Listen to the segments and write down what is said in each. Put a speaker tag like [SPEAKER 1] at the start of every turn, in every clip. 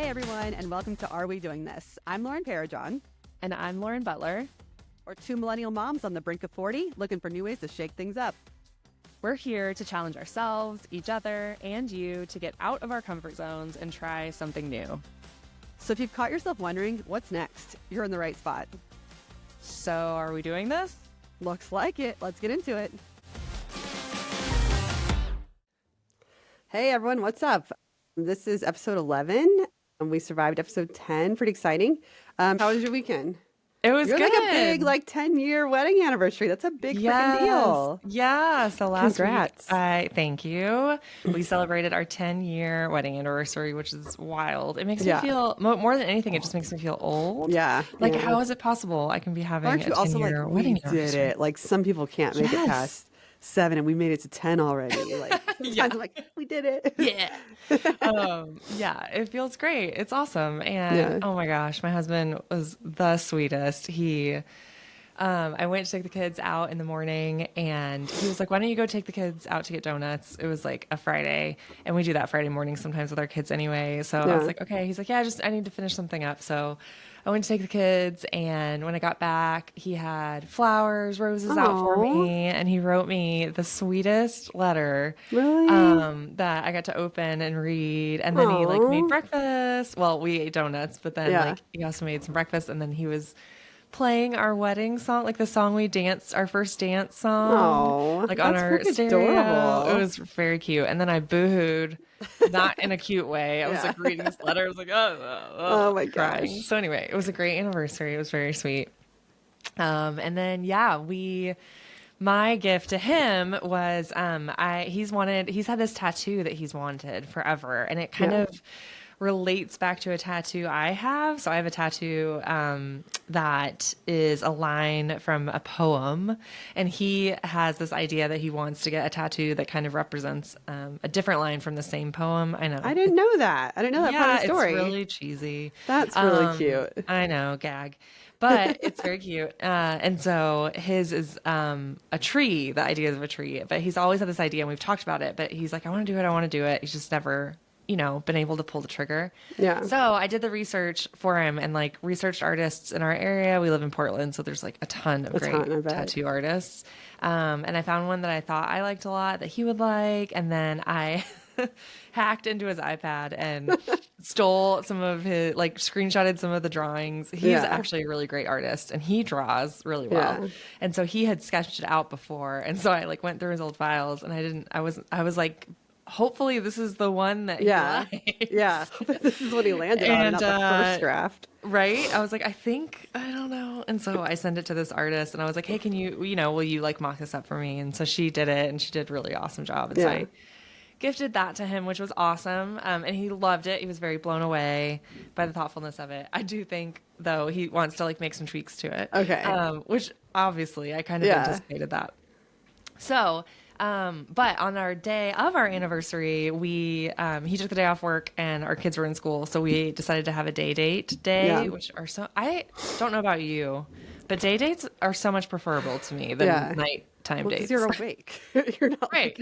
[SPEAKER 1] Hey everyone, and welcome to Are We Doing This? I'm Lauren Parajon.
[SPEAKER 2] And I'm Lauren Butler.
[SPEAKER 1] We're two millennial moms on the brink of 40, looking for new ways to shake things up.
[SPEAKER 2] We're here to challenge ourselves, each other, and you to get out of our comfort zones and try something new.
[SPEAKER 1] So if you've caught yourself wondering, what's next? You're in the right spot.
[SPEAKER 2] So are we doing this?
[SPEAKER 1] Looks like it. Let's get into it. Hey everyone, what's up? This is episode 11, and we survived episode 10. Pretty exciting. How was your weekend?
[SPEAKER 2] It was
[SPEAKER 1] You're
[SPEAKER 2] good.
[SPEAKER 1] like a big 10-year wedding anniversary. That's a big freaking deal.
[SPEAKER 2] Yeah. So last
[SPEAKER 1] Congrats.
[SPEAKER 2] week, thank you. We celebrated our 10-year wedding anniversary, which is wild. It makes me feel, more than anything, it just makes me feel old.
[SPEAKER 1] Yeah.
[SPEAKER 2] Like, how is it possible I can be having
[SPEAKER 1] Aren't
[SPEAKER 2] a
[SPEAKER 1] you also
[SPEAKER 2] 10-year
[SPEAKER 1] like,
[SPEAKER 2] wedding
[SPEAKER 1] we
[SPEAKER 2] anniversary?
[SPEAKER 1] did it? Like, some people can't make it past 7, and we made it to 10 already. Like, sometimes I'm like, we did it.
[SPEAKER 2] Yeah. Yeah, it feels great. It's awesome. And oh my gosh, my husband was the sweetest. I went to take the kids out in the morning and he was like, why don't you go take the kids out to get donuts? It was like a Friday and we do that Friday morning sometimes with our kids anyway. So I was like, okay. He's like, yeah, I need to finish something up. So I went to take the kids, and when I got back, he had flowers, roses out for me, and he wrote me the sweetest letter that I got to open and read. And then he like made breakfast. Well, we ate donuts, but then like he also made some breakfast, and then he was playing our wedding song, like the song we danced, our first dance song, like on our stereo.
[SPEAKER 1] Adorable.
[SPEAKER 2] It was very cute. And then I boohooed, not in a cute way. I was like reading this letter. I was like, oh
[SPEAKER 1] my
[SPEAKER 2] crying.
[SPEAKER 1] gosh.
[SPEAKER 2] So anyway, it was a great anniversary. It was very sweet. And then my gift to him was he's had this tattoo that he's wanted forever, and it kind of relates back to a tattoo I have. So I have a tattoo that is a line from a poem, and he has this idea that he wants to get a tattoo that kind of represents a different line from the same poem. I know.
[SPEAKER 1] I didn't know that. I didn't know that part of the story.
[SPEAKER 2] It's really cheesy.
[SPEAKER 1] That's really cute.
[SPEAKER 2] I know, gag. But it's very cute. And so his is a tree, the idea of a tree. But he's always had this idea, and we've talked about it. But he's like, I want to do it. He's just never been able to pull the trigger. Yeah. So I did the research for him and like researched artists in our area. We live in Portland, so there's like a ton of great tattoo artists. And I found one that I thought I liked a lot that he would like. And then I hacked into his iPad and stole some of his, like screenshotted some of the drawings. He's actually a really great artist and he draws really well. And so he had sketched it out before. And so I like went through his old files and I was like, hopefully this is the one that he likes.
[SPEAKER 1] Yeah. This is what he landed on, not the first draft.
[SPEAKER 2] Right? I was like, I don't know. And so I sent it to this artist and I was like, hey, can you, will you like mock this up for me? And so she did it and she did a really awesome job. And so I gifted that to him, which was awesome. And he loved it. He was very blown away by the thoughtfulness of it. I do think though, he wants to like make some tweaks to it.
[SPEAKER 1] Okay.
[SPEAKER 2] Which obviously I kind of anticipated that. So, but on our day of our anniversary, he took the day off work and our kids were in school. So we decided to have a date day, which are I don't know about you, but day dates are so much preferable to me than nighttime dates.
[SPEAKER 1] You're awake. You're not
[SPEAKER 2] right.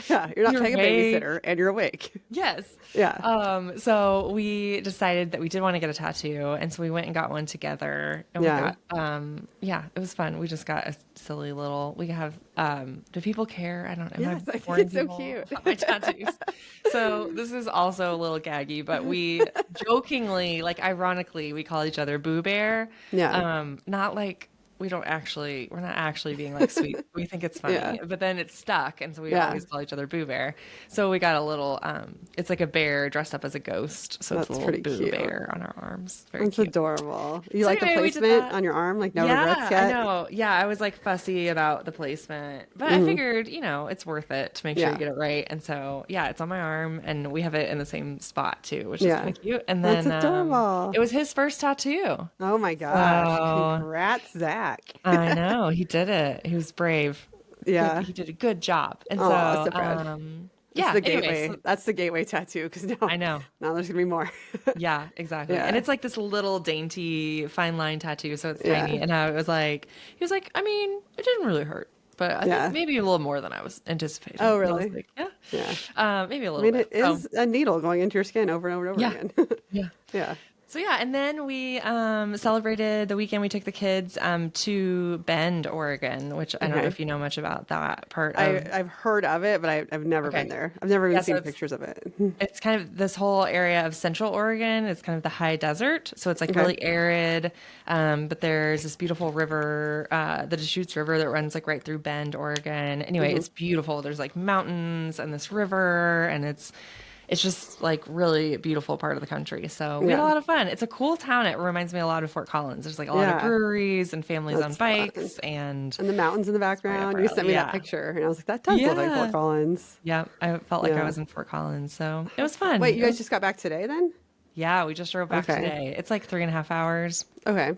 [SPEAKER 1] You're not paying a babysitter and you're awake.
[SPEAKER 2] Yes.
[SPEAKER 1] Yeah.
[SPEAKER 2] So we decided that we did want to get a tattoo. And so we went and got one together and we got, it was fun. We just got a silly little, we have, do people care? I don't know.
[SPEAKER 1] Yes, I think it's so cute.
[SPEAKER 2] My tattoos. So this is also a little gaggy, but we jokingly, like ironically, we call each other Boo Bear.
[SPEAKER 1] Yeah.
[SPEAKER 2] Not like, we're not actually being like sweet. We think it's funny, but then it's stuck. And so we always call each other Boo Bear. So we got a little, it's like a bear dressed up as a ghost. So it's a little Boo
[SPEAKER 1] cute.
[SPEAKER 2] Bear on our arms. Very
[SPEAKER 1] That's
[SPEAKER 2] cute.
[SPEAKER 1] Adorable. You like the placement on your arm? Like no regrets yet?
[SPEAKER 2] I know. Yeah. I was like fussy about the placement, but I figured, it's worth it to make sure you get it right. And so, it's on my arm and we have it in the same spot too, which is kind of cute. And then
[SPEAKER 1] that's adorable.
[SPEAKER 2] It was his first tattoo.
[SPEAKER 1] Oh my gosh. Congrats, Zach.
[SPEAKER 2] I know. He did it. He was brave.
[SPEAKER 1] Yeah.
[SPEAKER 2] He did a good job. And
[SPEAKER 1] so
[SPEAKER 2] yeah.
[SPEAKER 1] The gateway. That's the gateway tattoo because now
[SPEAKER 2] I know.
[SPEAKER 1] Now there's gonna be more.
[SPEAKER 2] Yeah, exactly. And it's like this little dainty fine line tattoo, so it's tiny. And he was like, I mean, it didn't really hurt. but I think
[SPEAKER 1] Yeah.
[SPEAKER 2] maybe a little more than I was anticipating.
[SPEAKER 1] Oh,
[SPEAKER 2] And I was
[SPEAKER 1] really?
[SPEAKER 2] like, yeah,
[SPEAKER 1] Yeah.
[SPEAKER 2] maybe a
[SPEAKER 1] I
[SPEAKER 2] little
[SPEAKER 1] mean,
[SPEAKER 2] bit.
[SPEAKER 1] it
[SPEAKER 2] So
[SPEAKER 1] is a needle going into your skin over and over and over
[SPEAKER 2] yeah,
[SPEAKER 1] again.
[SPEAKER 2] yeah.
[SPEAKER 1] Yeah.
[SPEAKER 2] So yeah, and then we celebrated the weekend. We took the kids to Bend, Oregon, which I don't know
[SPEAKER 1] Okay.
[SPEAKER 2] if you know much about that part of.
[SPEAKER 1] I've heard of it, but I've never been
[SPEAKER 2] Okay,
[SPEAKER 1] there. I've never even
[SPEAKER 2] yeah. So
[SPEAKER 1] seen
[SPEAKER 2] it's
[SPEAKER 1] pictures of it.
[SPEAKER 2] it's kind of this whole area of Central Oregon. It's kind of the high desert, so it's like
[SPEAKER 1] Okay.
[SPEAKER 2] really arid. But there's this beautiful river, the Deschutes River, that runs like right through Bend, Oregon. Anyway,
[SPEAKER 1] Hmm.
[SPEAKER 2] it's beautiful. There's like mountains and this river, and it's just like really beautiful part of the country. So we had a
[SPEAKER 1] Yeah.
[SPEAKER 2] lot of fun. It's a cool town. It reminds me a lot of Fort Collins. There's like a lot of
[SPEAKER 1] Yeah.
[SPEAKER 2] breweries and families on
[SPEAKER 1] That's fun.
[SPEAKER 2] bikes, and
[SPEAKER 1] And the mountains in the
[SPEAKER 2] it's right up
[SPEAKER 1] background.
[SPEAKER 2] our
[SPEAKER 1] You
[SPEAKER 2] alley.
[SPEAKER 1] sent me that
[SPEAKER 2] Yeah,
[SPEAKER 1] picture, and I was like, that does look like Fort
[SPEAKER 2] yeah,
[SPEAKER 1] Collins.
[SPEAKER 2] yeah. I felt like I
[SPEAKER 1] Yeah.
[SPEAKER 2] was in Fort Collins, so it was fun.
[SPEAKER 1] Wait, you
[SPEAKER 2] It
[SPEAKER 1] guys
[SPEAKER 2] was
[SPEAKER 1] just got back today then?
[SPEAKER 2] yeah. We just drove back
[SPEAKER 1] Okay.
[SPEAKER 2] today. It's like 3.5 hours.
[SPEAKER 1] Okay.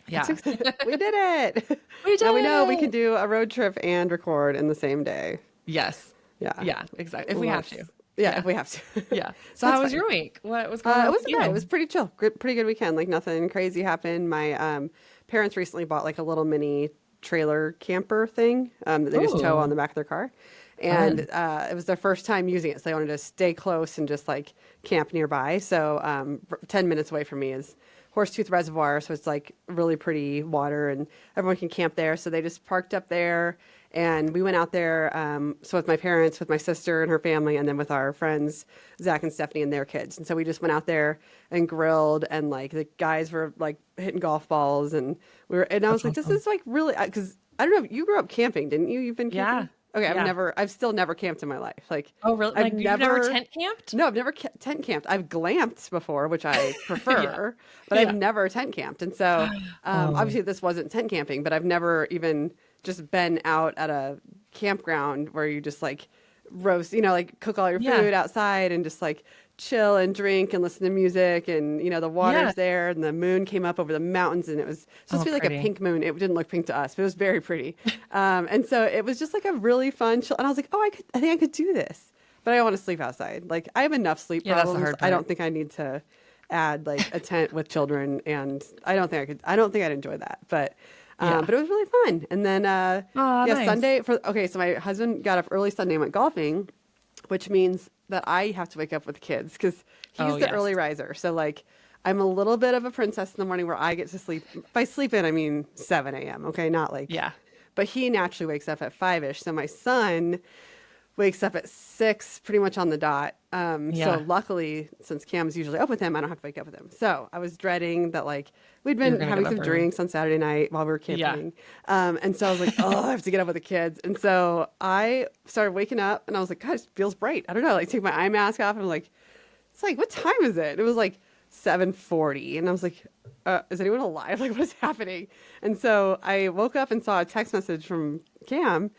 [SPEAKER 1] That's
[SPEAKER 2] Yeah,
[SPEAKER 1] we did it.
[SPEAKER 2] we
[SPEAKER 1] Now we
[SPEAKER 2] did
[SPEAKER 1] know we can
[SPEAKER 2] it.
[SPEAKER 1] do a road trip and record in the same day.
[SPEAKER 2] Yes,
[SPEAKER 1] Yeah.
[SPEAKER 2] yeah, exactly. If we have
[SPEAKER 1] Let's,
[SPEAKER 2] to.
[SPEAKER 1] yeah,
[SPEAKER 2] Yeah,
[SPEAKER 1] if we have to.
[SPEAKER 2] yeah. So
[SPEAKER 1] That's
[SPEAKER 2] how was
[SPEAKER 1] fine.
[SPEAKER 2] your week? What was going on
[SPEAKER 1] It
[SPEAKER 2] with
[SPEAKER 1] wasn't bad. It was
[SPEAKER 2] you?
[SPEAKER 1] pretty chill. Good, pretty good weekend. Like nothing crazy happened. My parents recently bought like a little mini trailer camper thing that they just tow on
[SPEAKER 2] Oh,
[SPEAKER 1] the back of their car. And
[SPEAKER 2] fun.
[SPEAKER 1] it was their first time using it. So they wanted to stay close and just like camp nearby. So 10 minutes away from me is Horsetooth Reservoir. So it's like really pretty water and everyone can camp there. So they just parked up there and we went out there. So with my parents, with my sister and her family, and then with our friends, Zach and Stephanie and their kids. And so we just went out there and grilled and like the guys were like hitting golf balls and I was
[SPEAKER 2] That's
[SPEAKER 1] like, this
[SPEAKER 2] awesome.
[SPEAKER 1] is like really, because I don't know, you grew up camping, didn't you? You've been
[SPEAKER 2] Yeah,
[SPEAKER 1] camping? Okay,
[SPEAKER 2] yeah.
[SPEAKER 1] I've still never camped in my life. Like,
[SPEAKER 2] Oh, really?
[SPEAKER 1] I've
[SPEAKER 2] Like you've never
[SPEAKER 1] never,
[SPEAKER 2] tent camped?
[SPEAKER 1] no, I've never tent camped. I've glamped before, which I
[SPEAKER 2] Yeah,
[SPEAKER 1] prefer, but I've
[SPEAKER 2] yeah.
[SPEAKER 1] never tent camped. And so,
[SPEAKER 2] Oh,
[SPEAKER 1] obviously, this wasn't tent camping, but I've never even just been out at a campground where you just like roast, like cook all your
[SPEAKER 2] yeah,
[SPEAKER 1] food outside and just like chill and drink and listen to music. And, the
[SPEAKER 2] yeah.
[SPEAKER 1] water's there and the moon came up over the mountains and it was supposed
[SPEAKER 2] Oh,
[SPEAKER 1] to be like a
[SPEAKER 2] pretty.
[SPEAKER 1] pink moon. It didn't look pink to us, but it was very pretty. And so it was just like a really fun chill. And I was like, oh, I think I could do this, but I don't want to sleep outside. Like I have enough sleep
[SPEAKER 2] Yeah, that's the
[SPEAKER 1] problems.
[SPEAKER 2] hard
[SPEAKER 1] I
[SPEAKER 2] part.
[SPEAKER 1] don't think I need to add like a tent with children. And I don't think I'd enjoy that,
[SPEAKER 2] Yeah.
[SPEAKER 1] but it was really fun. And then,
[SPEAKER 2] Oh,
[SPEAKER 1] yeah,
[SPEAKER 2] nice.
[SPEAKER 1] okay, so my husband got up early Sunday and went golfing, which means that I have to wake up with the kids because he's
[SPEAKER 2] Oh,
[SPEAKER 1] the
[SPEAKER 2] yes.
[SPEAKER 1] early riser. So, like, I'm a little bit of a princess in the morning where I get to sleep. By sleep in, I mean 7 a.m., okay? Not like,
[SPEAKER 2] Yeah.
[SPEAKER 1] but he naturally wakes up at 5-ish. So my son wakes up at 6 pretty much on the dot. So
[SPEAKER 2] Yeah.
[SPEAKER 1] luckily, since Cam's usually up with him, I don't have to wake up with him. So I was dreading that like we'd
[SPEAKER 2] You're
[SPEAKER 1] been
[SPEAKER 2] gonna get
[SPEAKER 1] having
[SPEAKER 2] up
[SPEAKER 1] some
[SPEAKER 2] early.
[SPEAKER 1] drinks on Saturday night while we were
[SPEAKER 2] Yeah.
[SPEAKER 1] camping. And so I was like, oh, I have to get up with the kids. And so I started waking up and I was like, God, it feels bright. I don't know. Like take my eye mask off and I'm like, it's like, what time is it? It was like 7:40. And I was like, is anyone alive? Like, what is happening? And so I woke up and saw a text message from Cam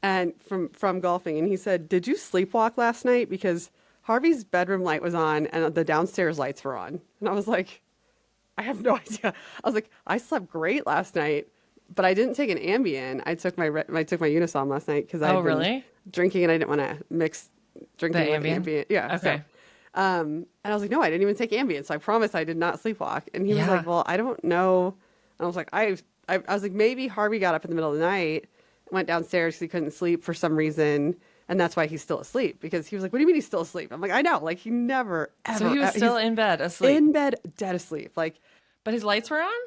[SPEAKER 1] and from golfing. And he said, did you sleepwalk last night? Because Harvey's bedroom light was on and the downstairs lights were on. And I was like, I have no idea. I was like, I slept great last night, but I didn't take an Ambien. I took my Unisom last night because
[SPEAKER 2] Oh,
[SPEAKER 1] I'd been
[SPEAKER 2] really?
[SPEAKER 1] drinking and I didn't want to mix
[SPEAKER 2] The
[SPEAKER 1] drinking with
[SPEAKER 2] Ambien?
[SPEAKER 1] Ambien. Yeah. So,
[SPEAKER 2] Okay.
[SPEAKER 1] and I was like, no, I didn't even take Ambien. So I promised I did not sleepwalk. And he was
[SPEAKER 2] Yeah.
[SPEAKER 1] like, well, I don't know. And I was like, I was like, maybe Harvey got up in the middle of the night, went downstairs because he couldn't sleep for some reason. And that's why he's still asleep because he was like, what do you mean he's still asleep? I'm like, I know. Like he never,
[SPEAKER 2] So
[SPEAKER 1] ever,
[SPEAKER 2] he was
[SPEAKER 1] he's
[SPEAKER 2] still in bed asleep,
[SPEAKER 1] in bed, dead asleep. Like,
[SPEAKER 2] but his lights were on?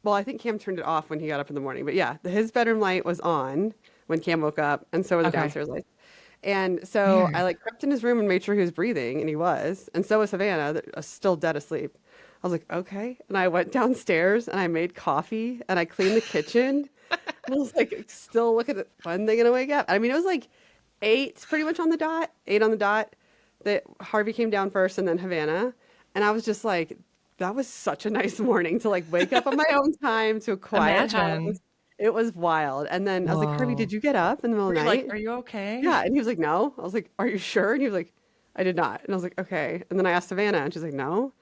[SPEAKER 1] well, I think Cam turned it off when he got up in the morning. But yeah, his bedroom light was on when Cam woke up, and so were the
[SPEAKER 2] Okay.
[SPEAKER 1] downstairs lights. And so I
[SPEAKER 2] Weird.
[SPEAKER 1] like crept in his room and made sure he was breathing, and he was. And so was Savannah, that was still dead asleep. I was like, okay. And I went downstairs and I made coffee and I cleaned the kitchen. And I was like, still looking at when they gonna wake up. I mean, it was like 8, pretty much on the dot, 8 on the dot. That Harvey came down first, and then Havana. And I was just like, that was such a nice morning to like wake up on my own time to a quiet house.
[SPEAKER 2] Imagine.
[SPEAKER 1] It was wild. And then I was like, Harvey, did
[SPEAKER 2] Whoa.
[SPEAKER 1] you get up in the middle
[SPEAKER 2] Were
[SPEAKER 1] of the
[SPEAKER 2] you like,
[SPEAKER 1] night?
[SPEAKER 2] are you okay?
[SPEAKER 1] Yeah. And he was like, no. I was like, are you sure? And he was like, I did not. And I was like, okay. And then I asked Savannah, and she's like, no.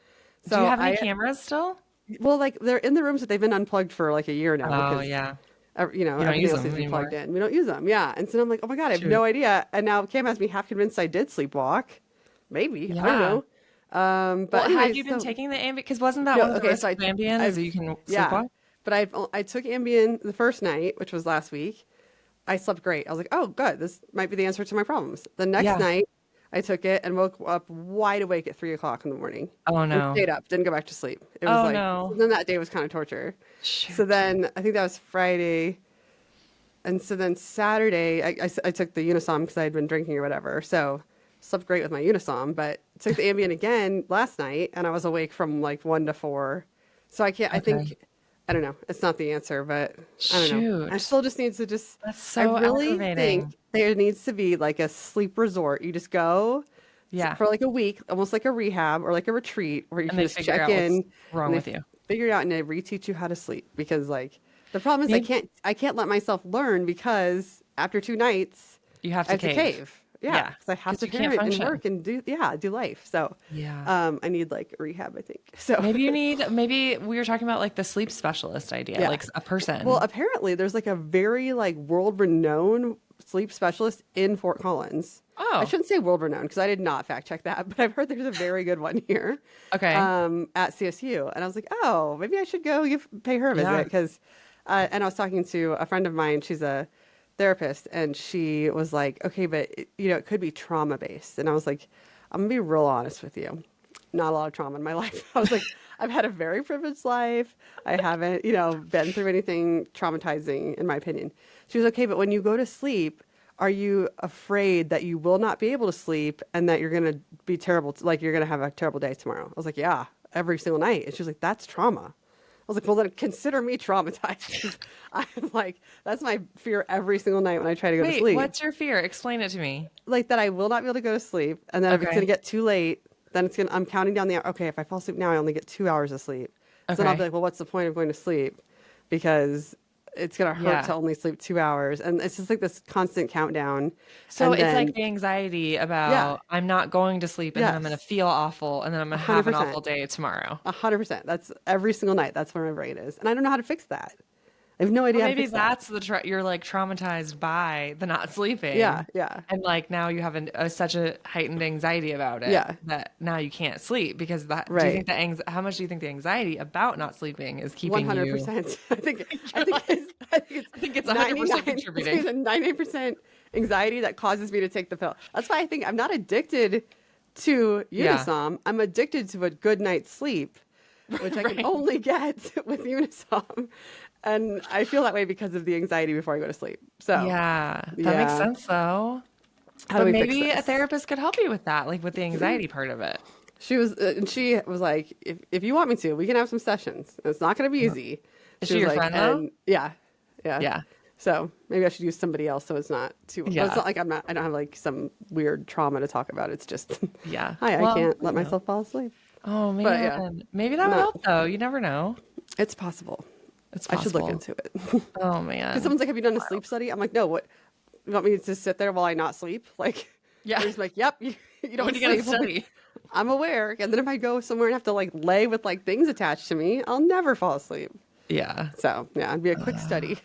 [SPEAKER 2] Do you
[SPEAKER 1] So
[SPEAKER 2] have any cameras still?
[SPEAKER 1] well, like they're in the rooms, but they've been unplugged for like a year now
[SPEAKER 2] Oh,
[SPEAKER 1] because,
[SPEAKER 2] yeah. You don't
[SPEAKER 1] everything
[SPEAKER 2] use
[SPEAKER 1] else
[SPEAKER 2] them
[SPEAKER 1] needs to be plugged
[SPEAKER 2] anymore.
[SPEAKER 1] in. We don't use them. Yeah. And so I'm like, oh my God, I have
[SPEAKER 2] Shoot.
[SPEAKER 1] no idea. And now Cam has me half convinced I did sleepwalk. Maybe. I don't
[SPEAKER 2] Yeah.
[SPEAKER 1] know. But
[SPEAKER 2] Well, had
[SPEAKER 1] anyways,
[SPEAKER 2] you been
[SPEAKER 1] so
[SPEAKER 2] taking the Ambien? Because wasn't that
[SPEAKER 1] no,
[SPEAKER 2] one of the
[SPEAKER 1] okay.
[SPEAKER 2] risks
[SPEAKER 1] So
[SPEAKER 2] of Ambien is
[SPEAKER 1] I've,
[SPEAKER 2] that you can
[SPEAKER 1] yeah,
[SPEAKER 2] sleepwalk?
[SPEAKER 1] but I took Ambien the first night, which was last week. I slept great. I was like, oh, good. This might be the answer to my problems. The next
[SPEAKER 2] Yeah.
[SPEAKER 1] night, I took it and woke up wide awake at 3 o'clock in the morning
[SPEAKER 2] Oh
[SPEAKER 1] and
[SPEAKER 2] no.
[SPEAKER 1] stayed up, didn't go back to sleep. It was
[SPEAKER 2] Oh
[SPEAKER 1] like, so
[SPEAKER 2] no.
[SPEAKER 1] then that day was kind of torture. So
[SPEAKER 2] Shoot.
[SPEAKER 1] then I think that was Friday. And so then Saturday, I took the Unisom because I had been drinking or whatever. So slept great with my Unisom, but took the Ambien again last night and I was awake from like 1 to 4. So I can't, I
[SPEAKER 2] Okay.
[SPEAKER 1] think, I don't know. It's not the answer, but I don't know. I
[SPEAKER 2] Shoot.
[SPEAKER 1] still just need to just,
[SPEAKER 2] That's
[SPEAKER 1] I
[SPEAKER 2] so
[SPEAKER 1] really think
[SPEAKER 2] aggravating.
[SPEAKER 1] there needs to be like a sleep resort. You just go
[SPEAKER 2] Yeah.
[SPEAKER 1] for like a week, almost like a rehab or like a retreat where you
[SPEAKER 2] And
[SPEAKER 1] can
[SPEAKER 2] they
[SPEAKER 1] just
[SPEAKER 2] figure
[SPEAKER 1] check
[SPEAKER 2] out what's
[SPEAKER 1] in
[SPEAKER 2] wrong
[SPEAKER 1] and they
[SPEAKER 2] with you.
[SPEAKER 1] figure it out and they reteach you how to sleep because like the problem is
[SPEAKER 2] Maybe
[SPEAKER 1] I can't let myself learn because after 2 nights
[SPEAKER 2] you have
[SPEAKER 1] I
[SPEAKER 2] to
[SPEAKER 1] have to
[SPEAKER 2] cave.
[SPEAKER 1] cave. Yeah,
[SPEAKER 2] Yeah.
[SPEAKER 1] because I have
[SPEAKER 2] Because
[SPEAKER 1] to
[SPEAKER 2] you can't
[SPEAKER 1] parent and
[SPEAKER 2] function.
[SPEAKER 1] work and do life. So
[SPEAKER 2] Yeah.
[SPEAKER 1] I need like rehab, I think. So
[SPEAKER 2] Maybe we were talking about like the sleep specialist idea,
[SPEAKER 1] yeah.
[SPEAKER 2] like a
[SPEAKER 1] Well,
[SPEAKER 2] person.
[SPEAKER 1] apparently there's like a very like world-renowned sleep specialist in Fort Collins. I
[SPEAKER 2] Oh,
[SPEAKER 1] shouldn't say world-renowned because I did not fact check that, but I've heard there's a very good one here
[SPEAKER 2] okay.
[SPEAKER 1] at CSU. And I was like, oh, maybe I should go pay her a visit
[SPEAKER 2] Yeah.
[SPEAKER 1] because, and I was talking to a friend of mine. She's a therapist, and she was like, okay, but it could be trauma based. And I was like, I'm gonna be real honest with you. Not a lot of trauma in my life. I was like, I've had a very privileged life. I haven't, been through anything traumatizing, in my opinion. She was okay, but when you go to sleep, are you afraid that you will not be able to sleep and that you're going to be terrible, like you're going to have a terrible day tomorrow? I was like, yeah, every single night. And she was like, that's trauma. I was like, well, then consider me traumatized. 'Cause I'm like, that's my fear every single night when I try to go to
[SPEAKER 2] Wait,
[SPEAKER 1] sleep.
[SPEAKER 2] what's your fear? Explain it to me.
[SPEAKER 1] Like that I will not be able to go to sleep. And then if it's going to
[SPEAKER 2] Okay.
[SPEAKER 1] get too late, then I'm counting down okay, if I fall asleep now, I only get 2 hours of sleep. So then I'll be
[SPEAKER 2] Okay.
[SPEAKER 1] like, well, what's the point of going to sleep? Because it's going to hurt
[SPEAKER 2] Yeah.
[SPEAKER 1] to only sleep 2 hours. And it's just like this constant countdown.
[SPEAKER 2] So
[SPEAKER 1] And
[SPEAKER 2] it's like
[SPEAKER 1] then,
[SPEAKER 2] the anxiety
[SPEAKER 1] yeah,
[SPEAKER 2] about I'm not going to sleep and then I'm going to
[SPEAKER 1] yes,
[SPEAKER 2] feel awful and then I'm
[SPEAKER 1] a
[SPEAKER 2] going to
[SPEAKER 1] hundred
[SPEAKER 2] have an
[SPEAKER 1] percent,
[SPEAKER 2] awful day tomorrow.
[SPEAKER 1] 100%. That's every single night. That's where my brain is. And I don't know how to fix that. I have no
[SPEAKER 2] Or
[SPEAKER 1] idea how to
[SPEAKER 2] maybe
[SPEAKER 1] fix that.
[SPEAKER 2] that's you're like traumatized by the not
[SPEAKER 1] Yeah,
[SPEAKER 2] sleeping.
[SPEAKER 1] yeah,
[SPEAKER 2] And like now you have such a heightened anxiety about it
[SPEAKER 1] yeah,
[SPEAKER 2] that now you can't sleep because do you
[SPEAKER 1] right.
[SPEAKER 2] think how much do you think the anxiety about not sleeping is keeping you?
[SPEAKER 1] 100%. I
[SPEAKER 2] You're
[SPEAKER 1] think
[SPEAKER 2] like,
[SPEAKER 1] it's
[SPEAKER 2] I think it's 100%
[SPEAKER 1] 99. I think
[SPEAKER 2] contributing.
[SPEAKER 1] it's a 98% anxiety that causes me to take the pill. That's why I think I'm not addicted to
[SPEAKER 2] Yeah.
[SPEAKER 1] Unisom. I'm addicted to a good night's sleep, which I can
[SPEAKER 2] Right.
[SPEAKER 1] only get with Unisom. And I feel that way because of the anxiety before I go to sleep. So,
[SPEAKER 2] Yeah, that makes
[SPEAKER 1] yeah.
[SPEAKER 2] sense though.
[SPEAKER 1] How do
[SPEAKER 2] But
[SPEAKER 1] we fix
[SPEAKER 2] maybe a
[SPEAKER 1] this?
[SPEAKER 2] therapist could help you with that, like with the anxiety part of it.
[SPEAKER 1] She was like, if you want me to, we can have some sessions. It's not going to be
[SPEAKER 2] Uh,
[SPEAKER 1] easy.
[SPEAKER 2] Is
[SPEAKER 1] She
[SPEAKER 2] she
[SPEAKER 1] was
[SPEAKER 2] your
[SPEAKER 1] like,
[SPEAKER 2] friend though?
[SPEAKER 1] and yeah, yeah.
[SPEAKER 2] Yeah.
[SPEAKER 1] So maybe I should use somebody else so it's not too, but it's
[SPEAKER 2] Yeah.
[SPEAKER 1] not like I don't have like some weird trauma to talk about. It's just,
[SPEAKER 2] Yeah.
[SPEAKER 1] hi, I
[SPEAKER 2] Well,
[SPEAKER 1] can't let myself fall asleep.
[SPEAKER 2] Oh
[SPEAKER 1] But yeah,
[SPEAKER 2] man. Maybe that would
[SPEAKER 1] not,
[SPEAKER 2] help though. You never know.
[SPEAKER 1] it's possible.
[SPEAKER 2] It's
[SPEAKER 1] I should look
[SPEAKER 2] possible.
[SPEAKER 1] into it.
[SPEAKER 2] Oh
[SPEAKER 1] Because
[SPEAKER 2] man.
[SPEAKER 1] someone's like, have you done a sleep study? I'm like, no, what? You want me to sit there while I not sleep? Like,
[SPEAKER 2] Yeah.
[SPEAKER 1] they're just like, yep, you
[SPEAKER 2] What
[SPEAKER 1] don't
[SPEAKER 2] are you gonna
[SPEAKER 1] sleep. I'm like,
[SPEAKER 2] study?
[SPEAKER 1] I'm aware. And then if I go somewhere and have to like lay with like things attached to me, I'll never fall asleep.
[SPEAKER 2] Yeah.
[SPEAKER 1] So yeah, it'd be a quick study,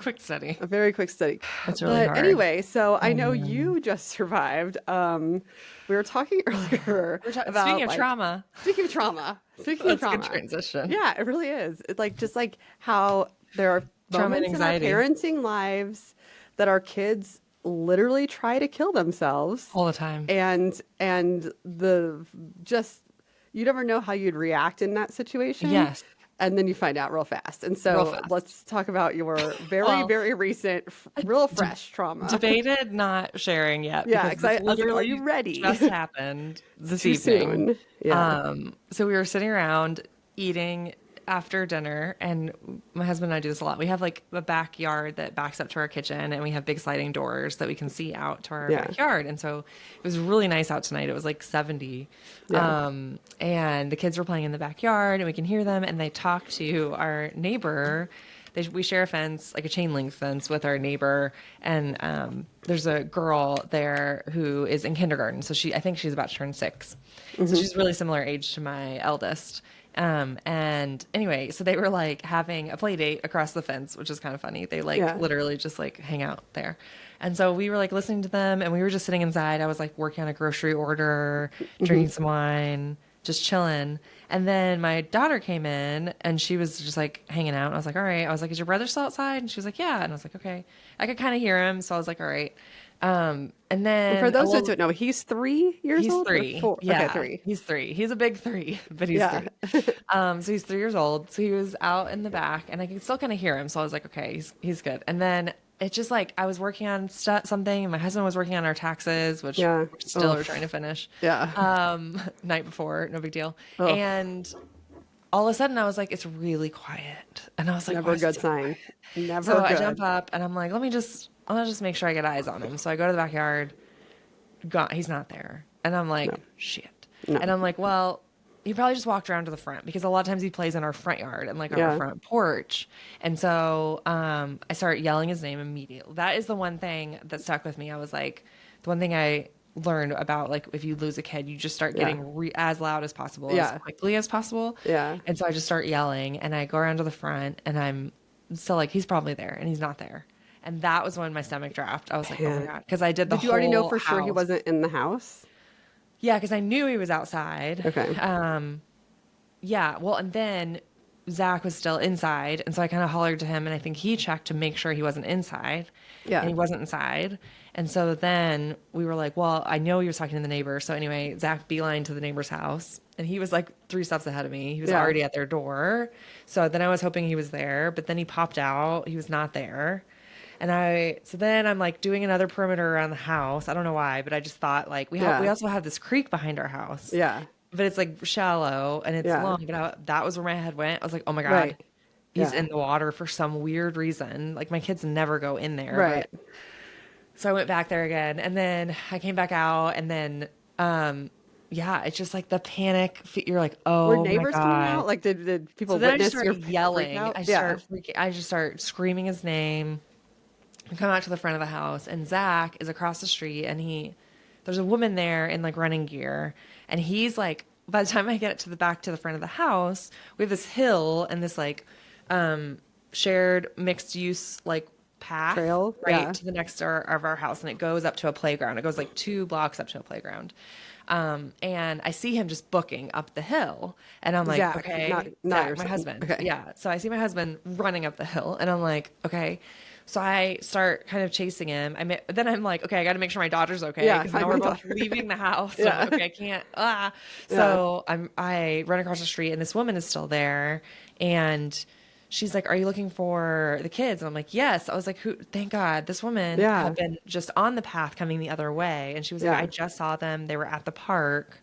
[SPEAKER 2] Quick study.
[SPEAKER 1] a very quick study.
[SPEAKER 2] That's really
[SPEAKER 1] But
[SPEAKER 2] hard.
[SPEAKER 1] anyway, so I
[SPEAKER 2] Oh
[SPEAKER 1] know
[SPEAKER 2] man.
[SPEAKER 1] you just survived. We were talking earlier
[SPEAKER 2] Speaking
[SPEAKER 1] about
[SPEAKER 2] of
[SPEAKER 1] like
[SPEAKER 2] trauma,
[SPEAKER 1] speaking of trauma. Speaking of
[SPEAKER 2] that's a good
[SPEAKER 1] trauma,
[SPEAKER 2] transition.
[SPEAKER 1] yeah, it really is. It's like just like how there are
[SPEAKER 2] Trauma and
[SPEAKER 1] moments in our
[SPEAKER 2] anxiety
[SPEAKER 1] parenting lives that our kids literally try to kill themselves,
[SPEAKER 2] all the time.
[SPEAKER 1] and the just you never know how you'd react in that situation.
[SPEAKER 2] Yes.
[SPEAKER 1] And then you find out real fast. And
[SPEAKER 2] Real
[SPEAKER 1] so
[SPEAKER 2] fast.
[SPEAKER 1] let's talk about your very,
[SPEAKER 2] Well,
[SPEAKER 1] very recent, real
[SPEAKER 2] de-
[SPEAKER 1] fresh trauma.
[SPEAKER 2] debated not sharing yet
[SPEAKER 1] Yeah,
[SPEAKER 2] because
[SPEAKER 1] because
[SPEAKER 2] this
[SPEAKER 1] I was like, are you
[SPEAKER 2] literally
[SPEAKER 1] ready?
[SPEAKER 2] just happened
[SPEAKER 1] It's
[SPEAKER 2] this
[SPEAKER 1] too
[SPEAKER 2] evening.
[SPEAKER 1] soon. Yeah.
[SPEAKER 2] So we were sitting around eating after dinner, and my husband and I do this a lot. We have like a backyard that backs up to our kitchen, and we have big sliding doors that we can see out to our
[SPEAKER 1] Yeah.
[SPEAKER 2] backyard. And so it was really nice out tonight. It was like 70.
[SPEAKER 1] Yeah.
[SPEAKER 2] And the kids were playing in the backyard, and we can hear them, and they talk to our neighbor. We share a fence, like a chain link fence with our neighbor. And there's a girl there who is in kindergarten. So I think she's about to turn 6. So she's really similar age to my eldest. And anyway, so they were like having a play date across the fence, which is kind of funny. They like
[SPEAKER 1] Yeah.
[SPEAKER 2] literally just like hang out there. And so we were like listening to them, and we were just sitting inside. I was like working on a grocery order, drinking some wine. just chilling. And then my daughter came in and she was just like hanging out. And I was like, all right. I was like, is your brother still outside? And she was like, yeah. And I was like, okay. I could kind of hear him. So I was like, all right. And
[SPEAKER 1] And for
[SPEAKER 2] then,
[SPEAKER 1] those who
[SPEAKER 2] well,
[SPEAKER 1] don't know, he's 3 years
[SPEAKER 2] he's
[SPEAKER 1] old or
[SPEAKER 2] three.
[SPEAKER 1] 4? Okay,
[SPEAKER 2] Yeah,
[SPEAKER 1] 3.
[SPEAKER 2] he's three. He's a big three, but he's
[SPEAKER 1] Yeah.
[SPEAKER 2] three. So he's 3 years old. So he was out in the back, and I can still kind of hear him. So I was like, okay, he's good. And then it just like I was working on something, and my husband was working on our taxes, which
[SPEAKER 1] Yeah.
[SPEAKER 2] we're still are trying to finish.
[SPEAKER 1] Yeah.
[SPEAKER 2] Night before, no big deal.
[SPEAKER 1] Oh,
[SPEAKER 2] And all of a sudden, I was like, it's really quiet, and I was like,
[SPEAKER 1] never
[SPEAKER 2] why
[SPEAKER 1] a
[SPEAKER 2] is it
[SPEAKER 1] good
[SPEAKER 2] so
[SPEAKER 1] sign.
[SPEAKER 2] quiet? So
[SPEAKER 1] Never
[SPEAKER 2] I jump
[SPEAKER 1] good.
[SPEAKER 2] up, and I'm like, I'll just make sure I get eyes on him. So I go to the backyard. God, he's not there. And I'm like,
[SPEAKER 1] No.
[SPEAKER 2] shit.
[SPEAKER 1] No.
[SPEAKER 2] And I'm like, well, he probably just walked around to the front because a lot of times he plays in our front yard and like on our
[SPEAKER 1] Yeah.
[SPEAKER 2] front porch. And so I start yelling his name immediately. That is the one thing that stuck with me. I was like, the one thing I learned about like if you lose a kid, you just start
[SPEAKER 1] Yeah.
[SPEAKER 2] getting as loud as possible, as
[SPEAKER 1] Yeah.
[SPEAKER 2] quickly as possible.
[SPEAKER 1] Yeah.
[SPEAKER 2] And so I just start yelling and I go around to the front and I'm still like, he's probably there and he's not there. And that was when my stomach dropped. I was like, oh my
[SPEAKER 1] Man.
[SPEAKER 2] God. Because I did the
[SPEAKER 1] Did you already know
[SPEAKER 2] whole
[SPEAKER 1] for sure he
[SPEAKER 2] house.
[SPEAKER 1] wasn't in the house?
[SPEAKER 2] Yeah, because I knew he was outside.
[SPEAKER 1] Okay.
[SPEAKER 2] Yeah, well, and then Zach was still inside, and so I kind of hollered to him, and I think he checked to make sure he wasn't inside, and
[SPEAKER 1] Yeah.
[SPEAKER 2] he wasn't inside. And so then we were like, well, I know he was talking to the neighbor. So anyway, Zach beeline to the neighbor's house, and he was like 3 steps ahead of me. He was
[SPEAKER 1] Yeah.
[SPEAKER 2] already at their door. So then I was hoping he was there, but then he popped out. He was not there. So then I'm like doing another perimeter around the house. I don't know why, but I just thought like we
[SPEAKER 1] Yeah.
[SPEAKER 2] also have this creek behind our house.
[SPEAKER 1] Yeah.
[SPEAKER 2] But it's like shallow and it's
[SPEAKER 1] Yeah.
[SPEAKER 2] long. But that was where my head went. I was like, oh my God,
[SPEAKER 1] Right.
[SPEAKER 2] he's
[SPEAKER 1] Yeah.
[SPEAKER 2] in the water for some weird reason. Like my kids never go in there.
[SPEAKER 1] Right.
[SPEAKER 2] But, so I went back there again and then I came back out and then, yeah, it's just like the panic. You're like,
[SPEAKER 1] Were
[SPEAKER 2] oh my
[SPEAKER 1] neighbors coming
[SPEAKER 2] God.
[SPEAKER 1] out? Like, did people
[SPEAKER 2] So then I just
[SPEAKER 1] witness your
[SPEAKER 2] started
[SPEAKER 1] freak
[SPEAKER 2] yelling.
[SPEAKER 1] out?
[SPEAKER 2] I just start screaming his name. I come out to the front of the house, and Zach is across the street, and there's a woman there in like running gear, and he's like, by the time I get to the front of the house, we have this hill and this like shared mixed use like path
[SPEAKER 1] Trail?
[SPEAKER 2] right
[SPEAKER 1] Yeah.
[SPEAKER 2] to the next door of our house, and it goes up to a playground. It goes like 2 blocks up to a playground. And I see him just booking up the hill, and I'm like,
[SPEAKER 1] Zach,
[SPEAKER 2] okay,
[SPEAKER 1] not
[SPEAKER 2] Zach,
[SPEAKER 1] your
[SPEAKER 2] my
[SPEAKER 1] son.
[SPEAKER 2] husband.
[SPEAKER 1] Okay.
[SPEAKER 2] Yeah. So I see my husband running up the hill, and I'm like, okay. So I start kind of chasing him. Then I'm like, okay, I got to make sure my daughter's okay
[SPEAKER 1] Yeah,
[SPEAKER 2] because
[SPEAKER 1] find
[SPEAKER 2] now
[SPEAKER 1] my
[SPEAKER 2] we're both
[SPEAKER 1] daughter.
[SPEAKER 2] leaving the house. So
[SPEAKER 1] Yeah.
[SPEAKER 2] I'm like, okay, I can't. So I run across the street, and this woman is still there, and she's like, are you looking for the kids? And I'm like, yes. I was like, who? Thank God. This woman
[SPEAKER 1] Yeah.
[SPEAKER 2] had been just on the path coming the other way. And she was like,
[SPEAKER 1] Yeah.
[SPEAKER 2] I just saw them. They were at the park.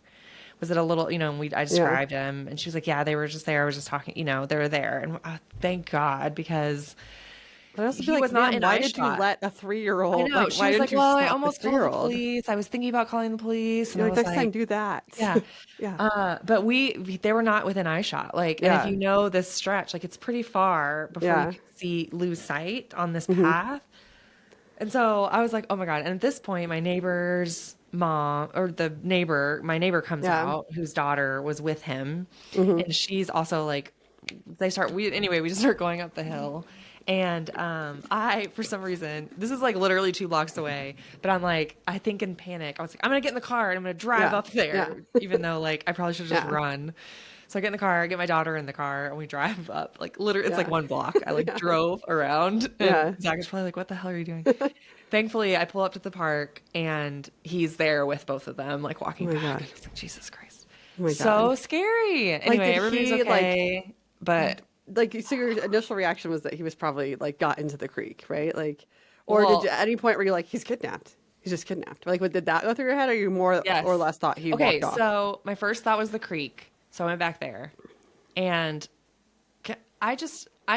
[SPEAKER 2] Was it a little, and I described them, and she was like, yeah, they were just there. I was just talking, they were there. And thank God, because
[SPEAKER 1] But I also
[SPEAKER 2] he
[SPEAKER 1] feel like,
[SPEAKER 2] was not
[SPEAKER 1] man,
[SPEAKER 2] in
[SPEAKER 1] why
[SPEAKER 2] eye
[SPEAKER 1] did you
[SPEAKER 2] shot.
[SPEAKER 1] let a
[SPEAKER 2] I
[SPEAKER 1] 3-year-old,
[SPEAKER 2] know.
[SPEAKER 1] like,
[SPEAKER 2] She
[SPEAKER 1] why
[SPEAKER 2] was
[SPEAKER 1] didn't
[SPEAKER 2] like,
[SPEAKER 1] you
[SPEAKER 2] well, I
[SPEAKER 1] stop the
[SPEAKER 2] almost called the
[SPEAKER 1] 3-year-old?
[SPEAKER 2] police. I was thinking about calling the police. And
[SPEAKER 1] You're
[SPEAKER 2] I
[SPEAKER 1] like,
[SPEAKER 2] was
[SPEAKER 1] next time
[SPEAKER 2] like,
[SPEAKER 1] do that.
[SPEAKER 2] yeah.
[SPEAKER 1] Yeah.
[SPEAKER 2] But they were not within eye shot. Like, and if
[SPEAKER 1] Yeah.
[SPEAKER 2] you know this stretch, like it's pretty far before
[SPEAKER 1] Yeah.
[SPEAKER 2] you can lose sight on this
[SPEAKER 1] Mm-hmm.
[SPEAKER 2] path. And so I was like, oh my God. And at this point, my neighbor's mom or my neighbor comes
[SPEAKER 1] Yeah.
[SPEAKER 2] out whose daughter was with him.
[SPEAKER 1] Mm-hmm.
[SPEAKER 2] And she's also like, we just start going up the hill. And for some reason, this is like literally 2 blocks away, but I'm like, I think in panic, I was like, I'm going to get in the car and I'm going to drive
[SPEAKER 1] Yeah.
[SPEAKER 2] up there,
[SPEAKER 1] Yeah.
[SPEAKER 2] even though like I probably should have just
[SPEAKER 1] Yeah.
[SPEAKER 2] run. So I get in the car, I get my daughter in the car, and we drive up. Like literally, it's like
[SPEAKER 1] Yeah.
[SPEAKER 2] 1 block. I like drove around, and
[SPEAKER 1] Yeah.
[SPEAKER 2] Zach is probably like, "What the hell are you doing?" Thankfully, I pull up to the park, and he's there with both of them, like walking
[SPEAKER 1] Oh my
[SPEAKER 2] back.
[SPEAKER 1] God.
[SPEAKER 2] And I was like, Jesus Christ,
[SPEAKER 1] Oh my
[SPEAKER 2] so
[SPEAKER 1] God.
[SPEAKER 2] scary. Anyway,
[SPEAKER 1] did
[SPEAKER 2] everybody's
[SPEAKER 1] he,
[SPEAKER 2] okay, but
[SPEAKER 1] Like, so your initial reaction was that he was probably like got into the creek, right? Like, or
[SPEAKER 2] well,
[SPEAKER 1] did you, at any point were you like, he's kidnapped? He's just kidnapped. Like, what did that go through your head? Or you more
[SPEAKER 2] yes.
[SPEAKER 1] or less thought he
[SPEAKER 2] Okay,
[SPEAKER 1] walked off?
[SPEAKER 2] so my first thought was the creek. So I went back there. And I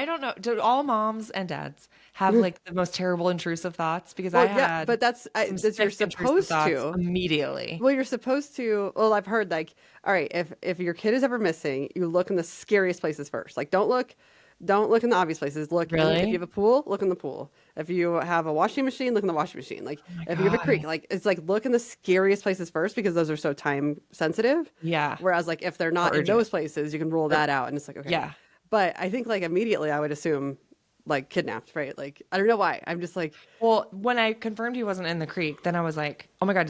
[SPEAKER 2] don't know. Do all moms and dads have like the most terrible intrusive thoughts? Because I
[SPEAKER 1] Well, yeah,
[SPEAKER 2] had
[SPEAKER 1] but that's
[SPEAKER 2] some
[SPEAKER 1] you're
[SPEAKER 2] sick intrusive
[SPEAKER 1] supposed
[SPEAKER 2] thoughts
[SPEAKER 1] to.
[SPEAKER 2] immediately.
[SPEAKER 1] Well, you're supposed to. Well, I've heard like, all right, if your kid is ever missing, you look in the scariest places first. Like, don't look in the obvious places. Look in, if
[SPEAKER 2] Really?
[SPEAKER 1] you have a pool, look in the pool. If you have a washing machine, look in the washing machine. Like,
[SPEAKER 2] my
[SPEAKER 1] if you have a creek,
[SPEAKER 2] God.
[SPEAKER 1] like it's like look in the scariest places first because those are so time sensitive.
[SPEAKER 2] Yeah.
[SPEAKER 1] Whereas like if they're not in
[SPEAKER 2] Urgent.
[SPEAKER 1] those places, you can rule that out, and it's like okay.
[SPEAKER 2] Yeah.
[SPEAKER 1] But I think like immediately I would assume like kidnapped, right? Like I don't know why. I'm just like
[SPEAKER 2] Well, when I confirmed he wasn't in the creek, then I was like, oh my God,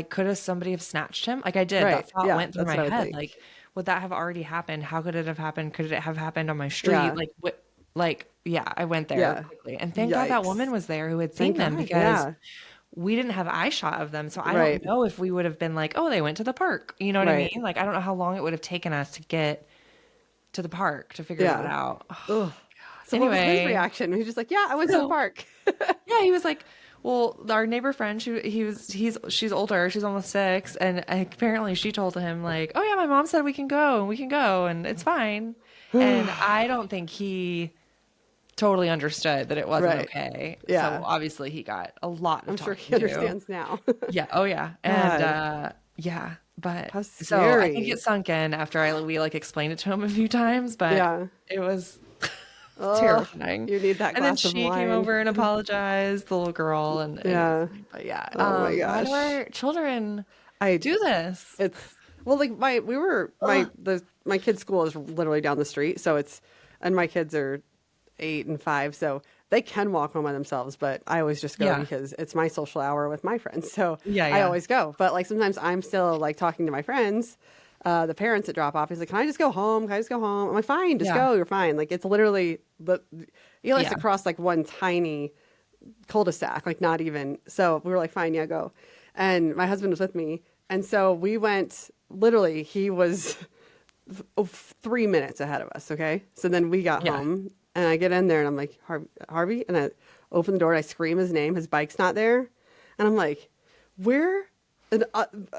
[SPEAKER 2] could have somebody have snatched him? Like I did.
[SPEAKER 1] right.
[SPEAKER 2] That thought
[SPEAKER 1] Yeah,
[SPEAKER 2] went through
[SPEAKER 1] that's
[SPEAKER 2] my
[SPEAKER 1] what I would
[SPEAKER 2] head.
[SPEAKER 1] think.
[SPEAKER 2] Like, would that have already happened? How could it have happened? Could it have happened on my street?
[SPEAKER 1] Yeah.
[SPEAKER 2] Like what? Like, yeah, I went there
[SPEAKER 1] Yeah.
[SPEAKER 2] quickly, and thank God that woman
[SPEAKER 1] Yikes.
[SPEAKER 2] was there who had seen
[SPEAKER 1] Thank
[SPEAKER 2] them
[SPEAKER 1] God.
[SPEAKER 2] because
[SPEAKER 1] Yeah.
[SPEAKER 2] we didn't have eye shot of them. So I don't
[SPEAKER 1] Right.
[SPEAKER 2] know if we would have been like, oh, they went to the park. You know what I
[SPEAKER 1] Right.
[SPEAKER 2] mean? Like, I don't know how long it would have taken us to get to the park to figure that
[SPEAKER 1] Yeah.
[SPEAKER 2] out.
[SPEAKER 1] Ugh. So what was his
[SPEAKER 2] Anyway,
[SPEAKER 1] reaction? He's just like, yeah, I went to the
[SPEAKER 2] so
[SPEAKER 1] park.
[SPEAKER 2] yeah, he was like, well, our neighbor friend, she's older, she's almost 6, and apparently she told him like, oh yeah, my mom said we can go, and it's fine. And I don't think he totally understood that it wasn't
[SPEAKER 1] Right.
[SPEAKER 2] okay. So
[SPEAKER 1] Yeah.
[SPEAKER 2] obviously he got a lot of
[SPEAKER 1] I'm sure he
[SPEAKER 2] talking to.
[SPEAKER 1] understands now.
[SPEAKER 2] Yeah. Oh yeah. And
[SPEAKER 1] God,
[SPEAKER 2] yeah. But
[SPEAKER 1] how
[SPEAKER 2] so I think it
[SPEAKER 1] scary.
[SPEAKER 2] sunk in after we like explained it to him a few times, but
[SPEAKER 1] Yeah.
[SPEAKER 2] it was
[SPEAKER 1] Oh,
[SPEAKER 2] terrifying.
[SPEAKER 1] you need that
[SPEAKER 2] And then
[SPEAKER 1] glass of
[SPEAKER 2] she came
[SPEAKER 1] wine.
[SPEAKER 2] over and apologized, the little girl, and it was
[SPEAKER 1] Yeah.
[SPEAKER 2] fine. But yeah,
[SPEAKER 1] Oh my
[SPEAKER 2] why do
[SPEAKER 1] gosh.
[SPEAKER 2] our children
[SPEAKER 1] I
[SPEAKER 2] do this?
[SPEAKER 1] It's well, like my kids' school is literally down the street, so and my kids are 8 and 5, so they can walk home by themselves. But I always just go
[SPEAKER 2] Yeah.
[SPEAKER 1] because it's my social hour with my friends, so
[SPEAKER 2] Yeah,
[SPEAKER 1] I
[SPEAKER 2] yeah.
[SPEAKER 1] always go. But like sometimes I'm still like talking to my friends, the parents that drop off. He's like, "Can I just go home? Can I just go home?" I'm like, "Fine, just
[SPEAKER 2] Yeah.
[SPEAKER 1] go. You're fine." Like it's literally you like
[SPEAKER 2] Yeah.
[SPEAKER 1] to cross like one tiny cul-de-sac, like not even. So we were like, fine, yeah, go. And my husband was with me. And so we went, literally, he was 3 minutes ahead of us. Okay. So then we got
[SPEAKER 2] Yeah.
[SPEAKER 1] home and I get in there and I'm like, Harvey. And I open the door and I scream his name. His bike's not there. And I'm like, where? And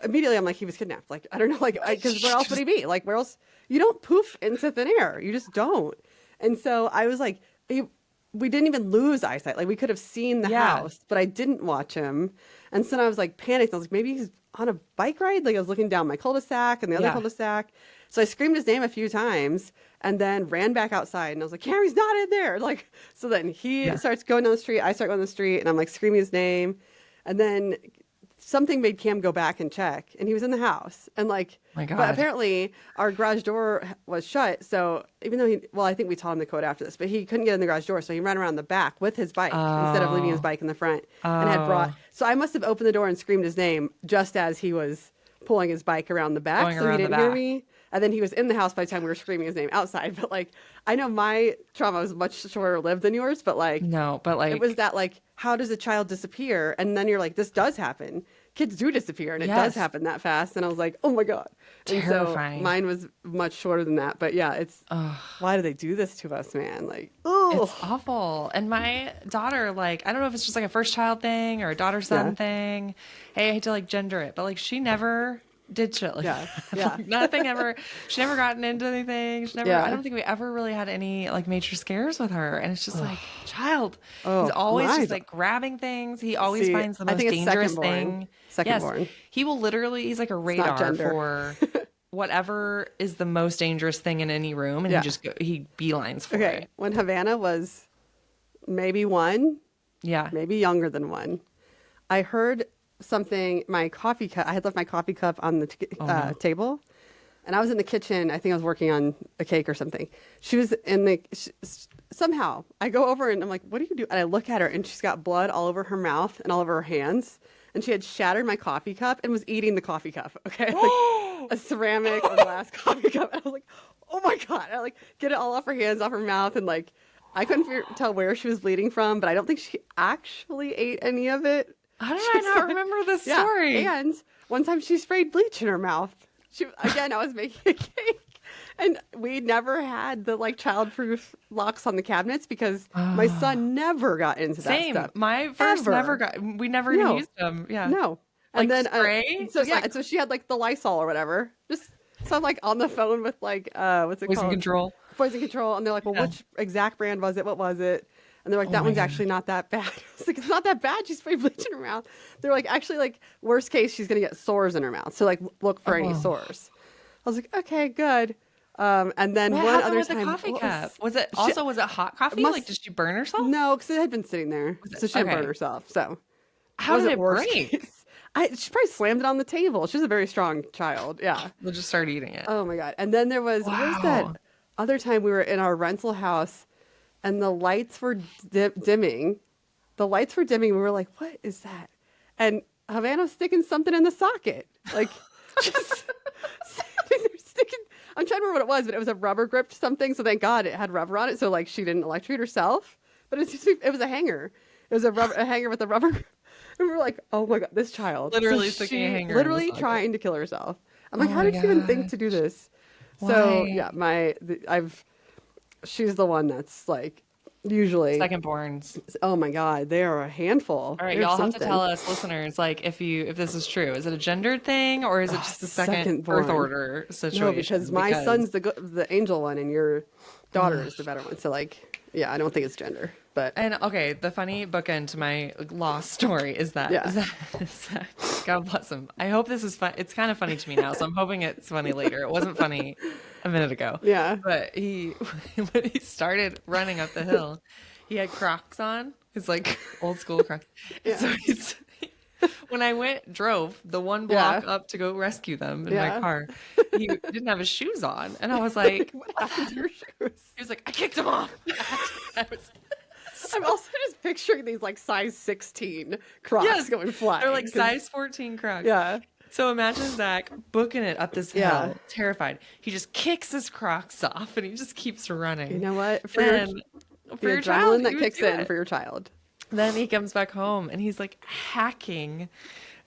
[SPEAKER 1] immediately I'm like, he was kidnapped. Like, I don't know, like, because where else would he be? Like, where else? You don't poof into thin air. You just don't. And so I was like, we didn't even lose eyesight. Like we could have seen the
[SPEAKER 2] Yeah.
[SPEAKER 1] house, but I didn't watch him. And so then I was like panicked. I was like, maybe he's on a bike ride. Like I was looking down my cul-de-sac and the other
[SPEAKER 2] Yeah.
[SPEAKER 1] cul-de-sac. So I screamed his name a few times and then ran back outside and I was like, Cameron's not in there. Like, so then he
[SPEAKER 2] Yeah.
[SPEAKER 1] starts going down the street. I start going down the street and I'm like screaming his name. And then something made Cam go back and check and he was in the house and like,
[SPEAKER 2] My
[SPEAKER 1] but
[SPEAKER 2] God.
[SPEAKER 1] apparently our garage door was shut. So even though I think we taught him the code after this, but he couldn't get in the garage door. So he ran around the back with his bike instead of leaving his bike in the front and had brought, so I must have opened the door and screamed his name just as he was pulling his bike around the back.
[SPEAKER 2] Going
[SPEAKER 1] So he
[SPEAKER 2] around the
[SPEAKER 1] didn't hear
[SPEAKER 2] back.
[SPEAKER 1] me. And then he was in the house by the time we were screaming his name outside. But like, I know my trauma was much shorter lived than yours, but like,
[SPEAKER 2] No, but like
[SPEAKER 1] it was that like, how does a child disappear? And then you're like, this does happen. Kids do disappear and it does
[SPEAKER 2] Yes.
[SPEAKER 1] happen that fast. And I was like, oh my God. And
[SPEAKER 2] Terrifying.
[SPEAKER 1] so mine was much shorter than that. But yeah, why do they do this to us, man? Like,
[SPEAKER 2] it's
[SPEAKER 1] oh,
[SPEAKER 2] awful. And my daughter, like, I don't know if it's just like a first child thing or a daughter son
[SPEAKER 1] Yeah.
[SPEAKER 2] thing. Hey, I hate to like gender it, but like she never did shit like
[SPEAKER 1] Yeah,
[SPEAKER 2] that.
[SPEAKER 1] yeah.
[SPEAKER 2] Like, nothing ever. She never gotten into anything. She never.
[SPEAKER 1] Yeah.
[SPEAKER 2] I don't think we ever really had any like major scares with her. And it's just like, child.
[SPEAKER 1] Oh,
[SPEAKER 2] He's always
[SPEAKER 1] my
[SPEAKER 2] just
[SPEAKER 1] God.
[SPEAKER 2] like grabbing things. He always
[SPEAKER 1] See,
[SPEAKER 2] finds the
[SPEAKER 1] I
[SPEAKER 2] most
[SPEAKER 1] think it's
[SPEAKER 2] dangerous
[SPEAKER 1] second-born.
[SPEAKER 2] thing.
[SPEAKER 1] Second-born.
[SPEAKER 2] Yes, he will literally. He's like a radar
[SPEAKER 1] gender.
[SPEAKER 2] for whatever is the most dangerous thing in any room, and
[SPEAKER 1] Yeah.
[SPEAKER 2] he beelines for
[SPEAKER 1] Okay.
[SPEAKER 2] it.
[SPEAKER 1] When Havana was maybe 1,
[SPEAKER 2] Yeah.
[SPEAKER 1] maybe younger than 1, I heard something, my coffee cup, I had left my coffee cup on the table and I was in the kitchen. I think I was working on a cake or something. She was in somehow I go over and I'm like, what do you do? And I look at her and she's got blood all over her mouth and all over her hands. And she had shattered my coffee cup and was eating the coffee cup. Okay. Like a ceramic or glass coffee cup. And I was like, oh my God. I like get it all off her hands, off her mouth. And like, I couldn't tell where she was bleeding from, but I don't think she actually ate any of it.
[SPEAKER 2] How did I not remember this story?
[SPEAKER 1] Yeah, and one time she sprayed bleach in her mouth. I was making a cake, and we never had the like childproof locks on the cabinets because my son never got into that
[SPEAKER 2] Same.
[SPEAKER 1] stuff.
[SPEAKER 2] My first
[SPEAKER 1] Ever.
[SPEAKER 2] never got. We never even used them. Yeah.
[SPEAKER 1] No.
[SPEAKER 2] Like
[SPEAKER 1] And then
[SPEAKER 2] spray?
[SPEAKER 1] so
[SPEAKER 2] Just
[SPEAKER 1] yeah,
[SPEAKER 2] like-
[SPEAKER 1] and so she had like the Lysol or whatever. Just so I'm like on the phone with like what's it
[SPEAKER 2] Poison
[SPEAKER 1] called?
[SPEAKER 2] control.
[SPEAKER 1] Poison control, and they're like, well,
[SPEAKER 2] Yeah.
[SPEAKER 1] which exact brand was it? What was it? And they're like, that
[SPEAKER 2] my
[SPEAKER 1] one's
[SPEAKER 2] God.
[SPEAKER 1] actually not that bad. I was like, it's not that bad. She sprayed bleach in her mouth. They're like, actually, like worst case, she's gonna get sores in her mouth. So like, look for any sores. I was like, okay, good. And then
[SPEAKER 2] What
[SPEAKER 1] one
[SPEAKER 2] happened
[SPEAKER 1] other
[SPEAKER 2] with
[SPEAKER 1] time,
[SPEAKER 2] the coffee
[SPEAKER 1] what
[SPEAKER 2] cup? Was it also was it hot coffee?
[SPEAKER 1] must-
[SPEAKER 2] Like did she burn herself?
[SPEAKER 1] No, because it had been sitting there, so she didn't
[SPEAKER 2] okay.
[SPEAKER 1] burn herself. So
[SPEAKER 2] How did
[SPEAKER 1] wasn't
[SPEAKER 2] it
[SPEAKER 1] worst
[SPEAKER 2] break?
[SPEAKER 1] case. She probably slammed it on the table. She was a very strong child. Yeah.
[SPEAKER 2] We'll just start eating it.
[SPEAKER 1] Oh my God. And then there was, what was
[SPEAKER 2] Wow.
[SPEAKER 1] that other time we were in our rental house and the lights were dimming. The lights were dimming. We were like, what is that? And Havana was sticking something in the socket. Like, just sitting there sticking. I'm trying to remember what it was, but it was a rubber gripped something. So thank God it had rubber on it. So like she didn't electrocute herself, but it was a hanger. It was a hanger with a rubber. And we were like, oh my God, this child. So
[SPEAKER 2] Literally sticking a
[SPEAKER 1] she
[SPEAKER 2] hanger in the
[SPEAKER 1] literally
[SPEAKER 2] socket.
[SPEAKER 1] trying to kill herself. I'm
[SPEAKER 2] Oh
[SPEAKER 1] like, how
[SPEAKER 2] my
[SPEAKER 1] did she even think to do
[SPEAKER 2] gosh.
[SPEAKER 1] this? So
[SPEAKER 2] Why?
[SPEAKER 1] yeah, she's the one that's like usually,
[SPEAKER 2] Second borns.
[SPEAKER 1] oh my God, they are a handful.
[SPEAKER 2] All right,
[SPEAKER 1] They're
[SPEAKER 2] y'all have to tell
[SPEAKER 1] something.
[SPEAKER 2] us, listeners, like if this is true. Is it a gendered thing or is it
[SPEAKER 1] Oh,
[SPEAKER 2] just a second
[SPEAKER 1] second
[SPEAKER 2] birth
[SPEAKER 1] born.
[SPEAKER 2] order
[SPEAKER 1] No, because
[SPEAKER 2] situation?
[SPEAKER 1] my
[SPEAKER 2] Because
[SPEAKER 1] son's the angel one and your daughter is the better one. So like, yeah, I don't think it's gender, but
[SPEAKER 2] and okay, the funny bookend to my lost story is that,
[SPEAKER 1] yeah.
[SPEAKER 2] God bless him. I hope this is fun. It's kind of funny to me now, so I'm hoping it's funny later. It wasn't funny a minute ago,
[SPEAKER 1] Yeah.
[SPEAKER 2] but he when he started running up the hill, he had Crocs on. His like old school Crocs. And
[SPEAKER 1] Yeah.
[SPEAKER 2] so when I drove the one
[SPEAKER 1] Yeah.
[SPEAKER 2] block up to go rescue them in my
[SPEAKER 1] Yeah.
[SPEAKER 2] car, he didn't have his shoes on, and I was like,
[SPEAKER 1] What happened to your shoes?
[SPEAKER 2] he was like, I kicked him off. I was
[SPEAKER 1] I'm
[SPEAKER 2] so
[SPEAKER 1] also just picturing these like size 16 Crocs
[SPEAKER 2] yes,
[SPEAKER 1] going flying.
[SPEAKER 2] they're like
[SPEAKER 1] 'Cause-
[SPEAKER 2] size 14 Crocs.
[SPEAKER 1] Yeah.
[SPEAKER 2] So imagine Zach booking it up this
[SPEAKER 1] Yeah.
[SPEAKER 2] hill, terrified. He just kicks his Crocs off and he just keeps running.
[SPEAKER 1] You know what?
[SPEAKER 2] And
[SPEAKER 1] The
[SPEAKER 2] for your child,
[SPEAKER 1] adrenaline that
[SPEAKER 2] you would
[SPEAKER 1] kicks
[SPEAKER 2] do
[SPEAKER 1] in
[SPEAKER 2] it.
[SPEAKER 1] for your child.
[SPEAKER 2] Then he comes back home and he's like hacking.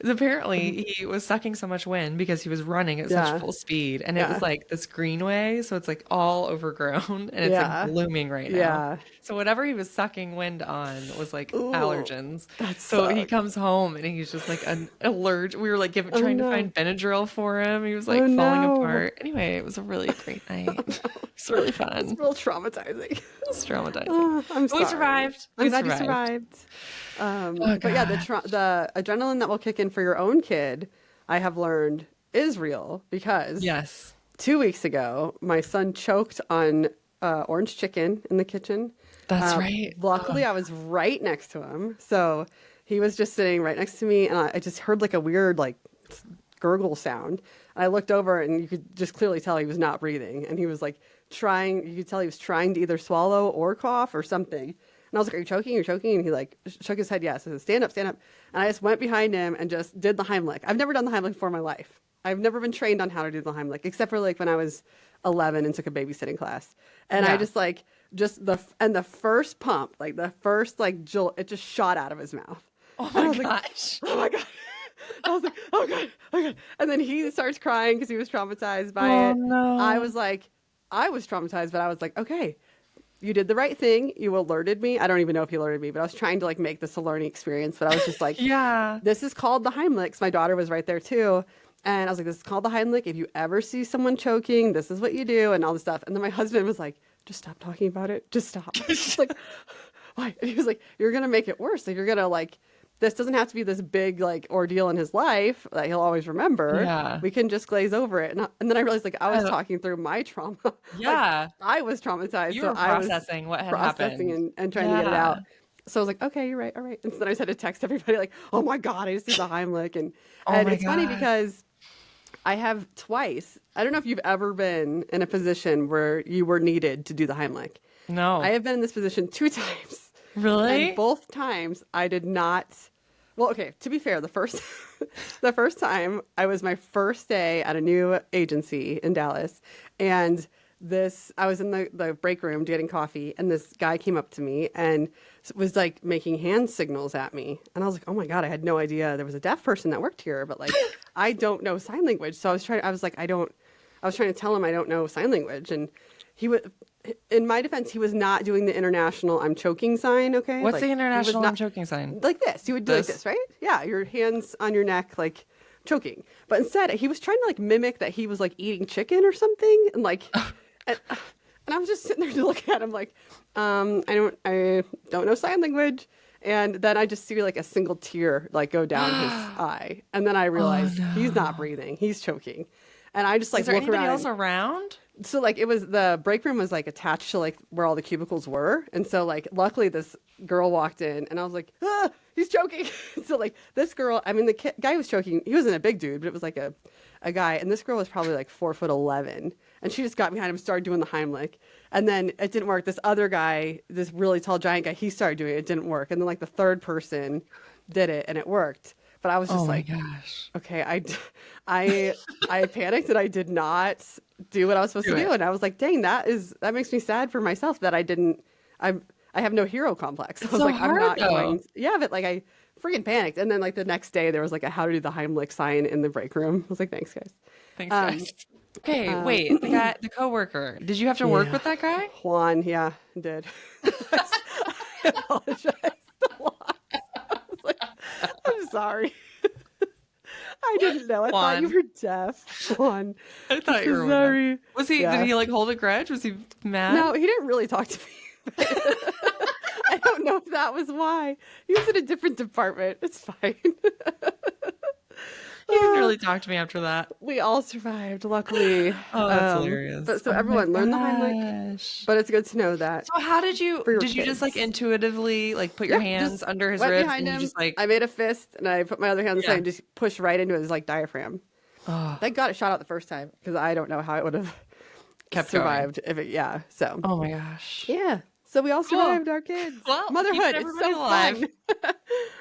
[SPEAKER 2] Apparently, he was sucking so much wind because he was running at
[SPEAKER 1] Yeah.
[SPEAKER 2] such full speed. And it
[SPEAKER 1] Yeah.
[SPEAKER 2] was like this greenway. So it's like all overgrown and it's
[SPEAKER 1] Yeah.
[SPEAKER 2] like blooming right now.
[SPEAKER 1] Yeah.
[SPEAKER 2] So whatever he was sucking wind on was like
[SPEAKER 1] Ooh,
[SPEAKER 2] allergens.
[SPEAKER 1] that
[SPEAKER 2] So he
[SPEAKER 1] sucks.
[SPEAKER 2] comes home and he's just like an allergic. We were like
[SPEAKER 1] Oh,
[SPEAKER 2] trying to
[SPEAKER 1] no.
[SPEAKER 2] find Benadryl for him. He was like
[SPEAKER 1] Oh,
[SPEAKER 2] falling
[SPEAKER 1] no.
[SPEAKER 2] apart. Anyway, it was a really great night. It's really fun.
[SPEAKER 1] It's real traumatizing.
[SPEAKER 2] It's traumatizing.
[SPEAKER 1] Oh, I'm
[SPEAKER 2] But we
[SPEAKER 1] sorry.
[SPEAKER 2] survived.
[SPEAKER 1] I'm
[SPEAKER 2] We
[SPEAKER 1] glad you survived.
[SPEAKER 2] Oh,
[SPEAKER 1] But yeah,
[SPEAKER 2] God.
[SPEAKER 1] the adrenaline that will kick in for your own kid, I have learned is real because
[SPEAKER 2] Yes.
[SPEAKER 1] 2 weeks ago, my son choked on orange chicken in the kitchen.
[SPEAKER 2] That's right.
[SPEAKER 1] Luckily, I was right next to him. So he was just sitting right next to me, and I just heard like a weird, like, gurgle sound. I looked over, and you could just clearly tell he was not breathing. And he was like you could tell he was trying to either swallow or cough or something. And I was like, are you choking? You're choking? And he like shook his head, yes. I said, stand up, stand up. And I just went behind him and just did the Heimlich. I've never done the Heimlich before in my life. I've never been trained on how to do the Heimlich, except for like when I was 11 and took a babysitting class. And I
[SPEAKER 2] Yeah.
[SPEAKER 1] just like, the first pump, like the first like jolt, it just shot out of his mouth.
[SPEAKER 2] Oh
[SPEAKER 1] And I
[SPEAKER 2] my
[SPEAKER 1] was like,
[SPEAKER 2] gosh.
[SPEAKER 1] oh my God. I was like, oh God, oh God. And then he starts crying because he was traumatized by
[SPEAKER 2] Oh
[SPEAKER 1] it.
[SPEAKER 2] no.
[SPEAKER 1] I was traumatized, but I was like, okay, you did the right thing. You alerted me. I don't even know if he alerted me, but I was trying to like make this a learning experience. But I was just like,
[SPEAKER 2] Yeah.
[SPEAKER 1] this is called the Heimlich. My daughter was right there too. And I was like, this is called the Heimlich. If you ever see someone choking, this is what you do and all this stuff. And then my husband was like, just stop talking about it. Just stop. Just like, why? And he was like, you're going to make it worse. Like, you're going to like, this doesn't have to be this big like ordeal in his life that he'll always remember.
[SPEAKER 2] Yeah.
[SPEAKER 1] We can just glaze over it. And then I realized like I was
[SPEAKER 2] I-
[SPEAKER 1] talking through my trauma. Like,
[SPEAKER 2] Yeah.
[SPEAKER 1] I was traumatized.
[SPEAKER 2] You
[SPEAKER 1] So
[SPEAKER 2] were
[SPEAKER 1] I was
[SPEAKER 2] processing what had
[SPEAKER 1] processing
[SPEAKER 2] happened.
[SPEAKER 1] and trying to get it out.
[SPEAKER 2] Yeah.
[SPEAKER 1] So I was like, okay, you're right. All right. And so then I just had to text everybody like, oh my God, I just did the Heimlich. And,
[SPEAKER 2] Oh
[SPEAKER 1] and
[SPEAKER 2] my
[SPEAKER 1] it's funny
[SPEAKER 2] God.
[SPEAKER 1] because I have twice. I don't know if you've ever been in a position where you were needed to do the Heimlich.
[SPEAKER 2] No.
[SPEAKER 1] I have been in this position 2 times.
[SPEAKER 2] Really?
[SPEAKER 1] And both times I did not. Well, okay, to be fair, the first the first time I was my first day at a new agency in Dallas, and I was in the break room getting coffee, and this guy came up to me and was like making hand signals at me. And I was like, oh my God, I had no idea there was a deaf person that worked here, but like I don't know sign language. So I was trying to tell him I don't know sign language, and he would. In my defense, he was not doing the international "I'm choking" sign. Okay,
[SPEAKER 2] What's
[SPEAKER 1] like,
[SPEAKER 2] the
[SPEAKER 1] he was
[SPEAKER 2] international
[SPEAKER 1] not-
[SPEAKER 2] I'm choking sign?
[SPEAKER 1] Like this, you would do like
[SPEAKER 2] This?
[SPEAKER 1] this, right? Yeah, your hands on your neck, like choking. But instead, he was trying to like mimic that he was like eating chicken or something, and like, and I was just sitting there looking at him like, I don't know sign language. And then I just see like a single tear like go down his eye, and then I realized he's not breathing, he's choking, and I just like
[SPEAKER 2] Is there
[SPEAKER 1] look
[SPEAKER 2] anybody
[SPEAKER 1] around.
[SPEAKER 2] else around?
[SPEAKER 1] So like it was the break room was like attached to like where all the cubicles were, and so like luckily this girl walked in, and I was like, he's choking. So like this girl, I mean the guy who was choking, he wasn't a big dude, but it was like a guy, and this girl was probably like 4'11", and she just got behind him, started doing the Heimlich, and then it didn't work. This other guy, this really tall giant guy, he started doing it, it didn't work, and then like the third person did it, and it worked. But I was just
[SPEAKER 2] Oh my
[SPEAKER 1] like,
[SPEAKER 2] gosh.
[SPEAKER 1] okay, I panicked and I did not do what I was supposed
[SPEAKER 2] Do
[SPEAKER 1] to do.
[SPEAKER 2] it.
[SPEAKER 1] And I was like, dang, that makes me sad for myself that I have no hero complex. I
[SPEAKER 2] It's
[SPEAKER 1] was
[SPEAKER 2] so
[SPEAKER 1] like, I'm
[SPEAKER 2] hard
[SPEAKER 1] not
[SPEAKER 2] though.
[SPEAKER 1] going. Yeah, but like I freaking panicked. And then like the next day there was like a how to do the Heimlich sign in the break room. I was like, thanks guys.
[SPEAKER 2] Thanks,
[SPEAKER 1] Um,
[SPEAKER 2] guys. Okay,
[SPEAKER 1] um,
[SPEAKER 2] wait. The coworker. Did you have to work
[SPEAKER 1] yeah,
[SPEAKER 2] with that guy?
[SPEAKER 1] Juan, yeah, did. I apologize a lot. I was like, I'm sorry. I didn't know. I thought you
[SPEAKER 2] Juan.
[SPEAKER 1] were deaf. Juan.
[SPEAKER 2] I
[SPEAKER 1] I'm
[SPEAKER 2] thought you
[SPEAKER 1] so
[SPEAKER 2] were with him.
[SPEAKER 1] sorry.
[SPEAKER 2] Was he? Did
[SPEAKER 1] Yeah.
[SPEAKER 2] he like hold a grudge? Was he mad?
[SPEAKER 1] No, he didn't really talk to me. I don't know if that was why. He was in a different department. It's fine.
[SPEAKER 2] He didn't really talk to me after that.
[SPEAKER 1] We all survived, luckily.
[SPEAKER 2] Oh, that's hilarious.
[SPEAKER 1] But so
[SPEAKER 2] Oh my
[SPEAKER 1] everyone learned the Heimlich.
[SPEAKER 2] gosh.
[SPEAKER 1] But it's good to know that
[SPEAKER 2] So how did you
[SPEAKER 1] for your
[SPEAKER 2] did you just like
[SPEAKER 1] kids.
[SPEAKER 2] intuitively like put your
[SPEAKER 1] Yeah,
[SPEAKER 2] hands
[SPEAKER 1] just
[SPEAKER 2] under his
[SPEAKER 1] went
[SPEAKER 2] ribs
[SPEAKER 1] behind
[SPEAKER 2] and you
[SPEAKER 1] him.
[SPEAKER 2] just like
[SPEAKER 1] I made a fist and I put my other hand on the side
[SPEAKER 2] yeah.
[SPEAKER 1] and just pushed right into his like diaphragm.
[SPEAKER 2] Oh,
[SPEAKER 1] Thank God it shot out the first time because I don't know how it would have
[SPEAKER 2] kept going.
[SPEAKER 1] survived if it. Yeah. So
[SPEAKER 2] Oh my gosh.
[SPEAKER 1] yeah. So we all
[SPEAKER 2] Cool.
[SPEAKER 1] survived our kids.
[SPEAKER 2] Well,
[SPEAKER 1] Motherhood.
[SPEAKER 2] keeping
[SPEAKER 1] It's
[SPEAKER 2] everybody
[SPEAKER 1] so
[SPEAKER 2] alive.
[SPEAKER 1] fun.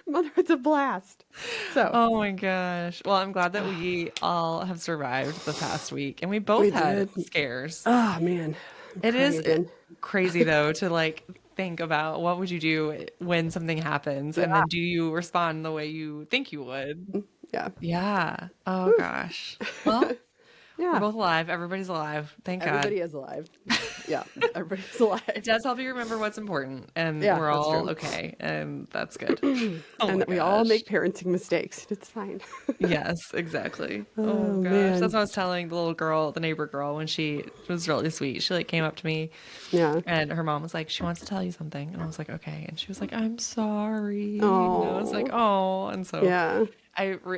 [SPEAKER 1] Motherhood's a blast. So
[SPEAKER 2] Oh my gosh. Well, I'm glad that we all have survived the past week and we both
[SPEAKER 1] we
[SPEAKER 2] had
[SPEAKER 1] did.
[SPEAKER 2] scares.
[SPEAKER 1] Oh man. I'm
[SPEAKER 2] It
[SPEAKER 1] crying
[SPEAKER 2] is
[SPEAKER 1] again.
[SPEAKER 2] crazy though to like think about what would you do when something happens and
[SPEAKER 1] Yeah.
[SPEAKER 2] then do you respond the way you think you would?
[SPEAKER 1] Yeah.
[SPEAKER 2] Yeah. Oh gosh. Well, we're
[SPEAKER 1] Yeah.
[SPEAKER 2] both alive. Everybody's alive. Thank God.
[SPEAKER 1] Everybody is alive. Yeah. Everybody's
[SPEAKER 2] It
[SPEAKER 1] alive.
[SPEAKER 2] does help you remember what's important, and
[SPEAKER 1] Yeah,
[SPEAKER 2] we're
[SPEAKER 1] that's
[SPEAKER 2] all
[SPEAKER 1] true.
[SPEAKER 2] okay, and that's good. Oh
[SPEAKER 1] And
[SPEAKER 2] my
[SPEAKER 1] that we all
[SPEAKER 2] gosh.
[SPEAKER 1] make parenting mistakes. It's fine.
[SPEAKER 2] Yes, exactly. Oh
[SPEAKER 1] Oh
[SPEAKER 2] gosh. That's
[SPEAKER 1] man.
[SPEAKER 2] what I was telling the little girl, the neighbor girl, when she was really sweet. She like came up to me
[SPEAKER 1] Yeah.
[SPEAKER 2] and her mom was like, she wants to tell you something. And I was like, okay. And she was like, I'm sorry. And I was like,
[SPEAKER 1] Oh.
[SPEAKER 2] oh. And so
[SPEAKER 1] Yeah.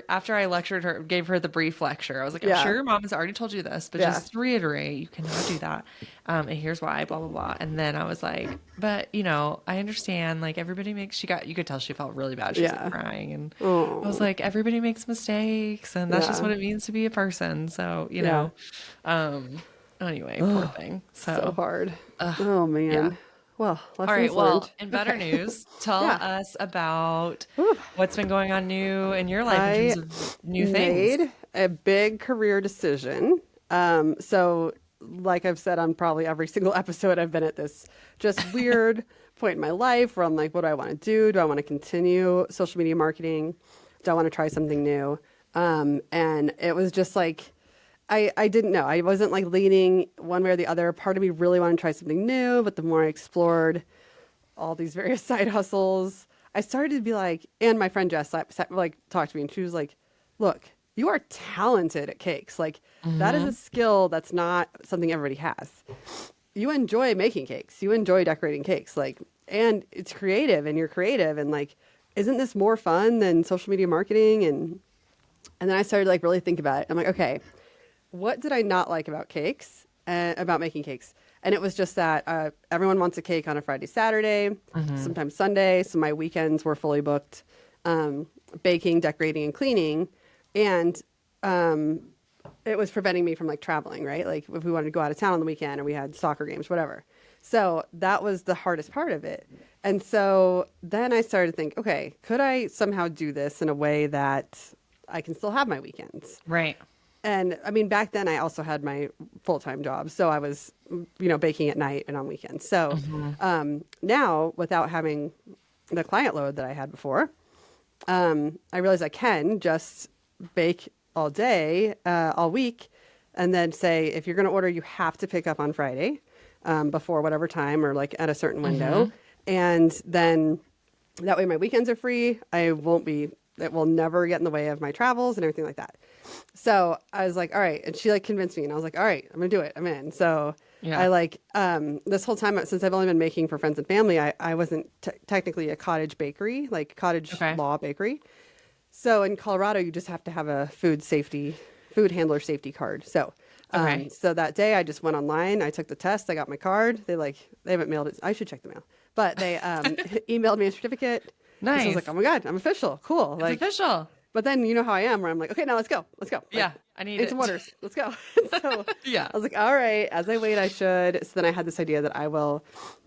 [SPEAKER 2] after I lectured her, gave her the brief lecture, I was like, I'm
[SPEAKER 1] Yeah.
[SPEAKER 2] sure your mom has already told you this, but
[SPEAKER 1] Yeah.
[SPEAKER 2] just to reiterate, you cannot do that. And here's why, blah, blah, blah. And then I was like, but you know, I understand, like everybody makes, you could tell she felt really bad. She was
[SPEAKER 1] Yeah.
[SPEAKER 2] like crying. And I was
[SPEAKER 1] Oh.
[SPEAKER 2] like, everybody makes mistakes and that's just
[SPEAKER 1] Yeah.
[SPEAKER 2] what it means to be a person. So, you
[SPEAKER 1] Yeah.
[SPEAKER 2] know, anyway, poor thing.
[SPEAKER 1] So
[SPEAKER 2] So,
[SPEAKER 1] hard. Oh
[SPEAKER 2] yeah.
[SPEAKER 1] man. Well,
[SPEAKER 2] All right.
[SPEAKER 1] lessons
[SPEAKER 2] Well,
[SPEAKER 1] learned.
[SPEAKER 2] in better
[SPEAKER 1] Okay.
[SPEAKER 2] news, tell
[SPEAKER 1] Yeah.
[SPEAKER 2] us about
[SPEAKER 1] Whew.
[SPEAKER 2] what's been going on new in your life in
[SPEAKER 1] I
[SPEAKER 2] terms of new things.
[SPEAKER 1] made a big career decision. So like I've said on probably every single episode, I've been at this just weird point in my life where I'm like, what do I want to do? Do I want to continue social media marketing? Do I want to try something new? And it was just like, I didn't know. I wasn't like leaning one way or the other. Part of me really wanted to try something new, but the more I explored all these various side hustles, I started to be like, and my friend Jess like talked to me and she was like, look, you are talented at cakes. Like that is a skill that's not something everybody has. You enjoy making cakes. You enjoy decorating cakes. Like, and it's creative and you're creative and like, isn't this more fun than social media marketing? And then I started to like really think about it. I'm like, okay, what did I not like about cakes, about making cakes? And it was just that everyone wants a cake on a Friday, Saturday, sometimes Sunday. So my weekends were fully booked, baking, decorating, and cleaning. And it was preventing me from like traveling, right? Like if we wanted to go out of town on the weekend or we had soccer games, whatever. So that was the hardest part of it. And so then I started to think, okay, could I somehow do this in a way that I can still have my weekends?
[SPEAKER 2] Right.
[SPEAKER 1] And I mean, back then I also had my full-time job. So I was, baking at night and on weekends. So now without having the client load that I had before, I realized I can just bake all day, all week, and then say, if you're going to order, you have to pick up on Friday before whatever time or like at a certain window. And then that way my weekends are free. It will never get in the way of my travels and everything like that. So I was like, all right. And she like convinced me and I was like, all right, I'm going to do it. I'm in. So
[SPEAKER 2] Yeah.
[SPEAKER 1] I like, this whole time, since I've only been making for friends and family, I wasn't technically a cottage bakery, like cottage
[SPEAKER 2] Okay.
[SPEAKER 1] law bakery. So in Colorado, you just have to have a food handler safety card. So,
[SPEAKER 2] Okay.
[SPEAKER 1] so that day I just went online, I took the test, I got my card. They haven't mailed it. I should check the mail, but they, emailed me a certificate. And so I
[SPEAKER 2] Nice.
[SPEAKER 1] was like, oh my God, I'm official. Cool.
[SPEAKER 2] It's
[SPEAKER 1] Like,
[SPEAKER 2] official.
[SPEAKER 1] but then you know how I am where I'm like, okay, now let's go. Let's go. Like,
[SPEAKER 2] Yeah, I need
[SPEAKER 1] need
[SPEAKER 2] it.
[SPEAKER 1] some orders. Let's go. So
[SPEAKER 2] Yeah.
[SPEAKER 1] I was like, all right, as I wait, I should. So then I had this idea that I will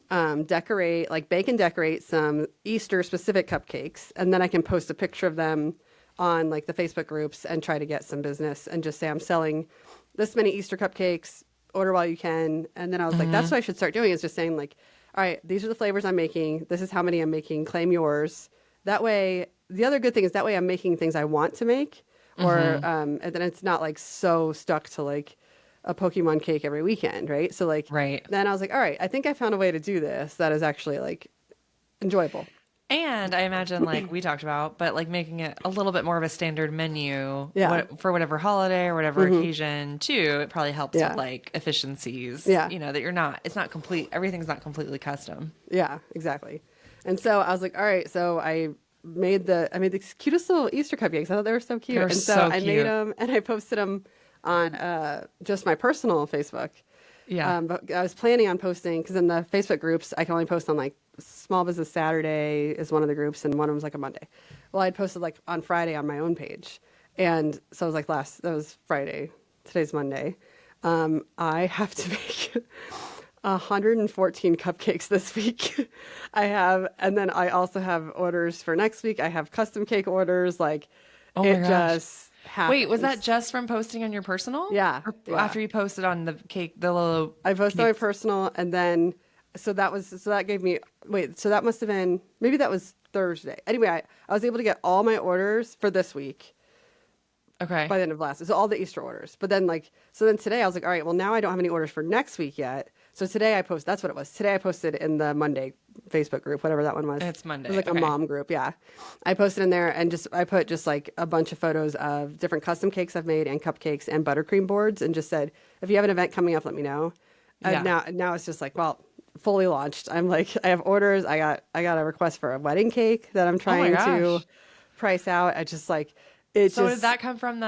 [SPEAKER 1] bake and decorate some Easter specific cupcakes. And then I can post a picture of them on like the Facebook groups and try to get some business and just say I'm selling this many Easter cupcakes, order while you can. And then I was like, that's what I should start doing, is just saying like, all right, these are the flavors I'm making. This is how many I'm making. Claim yours. That way, the other good thing is that way I'm making things I want to make, or and then it's not like so stuck to like a Pokemon cake every weekend, right? So like,
[SPEAKER 2] Right.
[SPEAKER 1] then I was like, all right, I think I found a way to do this that is actually like enjoyable.
[SPEAKER 2] And I imagine, like we talked about, but like making it a little bit more of a standard menu
[SPEAKER 1] Yeah.
[SPEAKER 2] for whatever holiday or whatever occasion too. It probably helps
[SPEAKER 1] Yeah.
[SPEAKER 2] with like efficiencies,
[SPEAKER 1] Yeah.
[SPEAKER 2] that it's not complete. Everything's not completely custom.
[SPEAKER 1] Yeah, exactly. And so I was like, all right, so I made the cutest little Easter cupcakes. I thought they were so cute.
[SPEAKER 2] They're
[SPEAKER 1] And so
[SPEAKER 2] so
[SPEAKER 1] I
[SPEAKER 2] cute.
[SPEAKER 1] made them and I posted them on just my personal Facebook.
[SPEAKER 2] Yeah.
[SPEAKER 1] But I was planning on posting, because in the Facebook groups, I can only post on like Small Business Saturday is one of the groups, and one of them was like a Monday. Well, I'd posted like on Friday on my own page. And so it was like that was Friday. Today's Monday. I have to make 114 cupcakes this week. And then I also have orders for next week. I have custom cake orders. Like,
[SPEAKER 2] Oh my
[SPEAKER 1] it
[SPEAKER 2] gosh.
[SPEAKER 1] just happens.
[SPEAKER 2] Wait, was that just from posting on your personal?
[SPEAKER 1] Yeah,
[SPEAKER 2] Or
[SPEAKER 1] yeah.
[SPEAKER 2] after you posted on the cake, the little.
[SPEAKER 1] I posted on my
[SPEAKER 2] cake-
[SPEAKER 1] personal, and then so that gave me so that must have been, maybe that was Thursday. Anyway, I was able to get all my orders for this week
[SPEAKER 2] Okay.
[SPEAKER 1] by the end of last. So all the Easter orders. But then then today I was like, all right, well now I don't have any orders for next week yet. So today that's what it was. Today I posted in the Monday Facebook group, whatever that one was.
[SPEAKER 2] It's Monday.
[SPEAKER 1] It was like
[SPEAKER 2] Okay.
[SPEAKER 1] a mom group, yeah. I posted in there, and I put just like a bunch of photos of different custom cakes I've made and cupcakes and buttercream boards, and just said, if you have an event coming up, let me know. And
[SPEAKER 2] Yeah.
[SPEAKER 1] now it's just like, well, fully launched. I'm like, I have orders. I got a request for a wedding cake that I'm trying to
[SPEAKER 2] gosh.
[SPEAKER 1] price out. I just like
[SPEAKER 2] So did that come from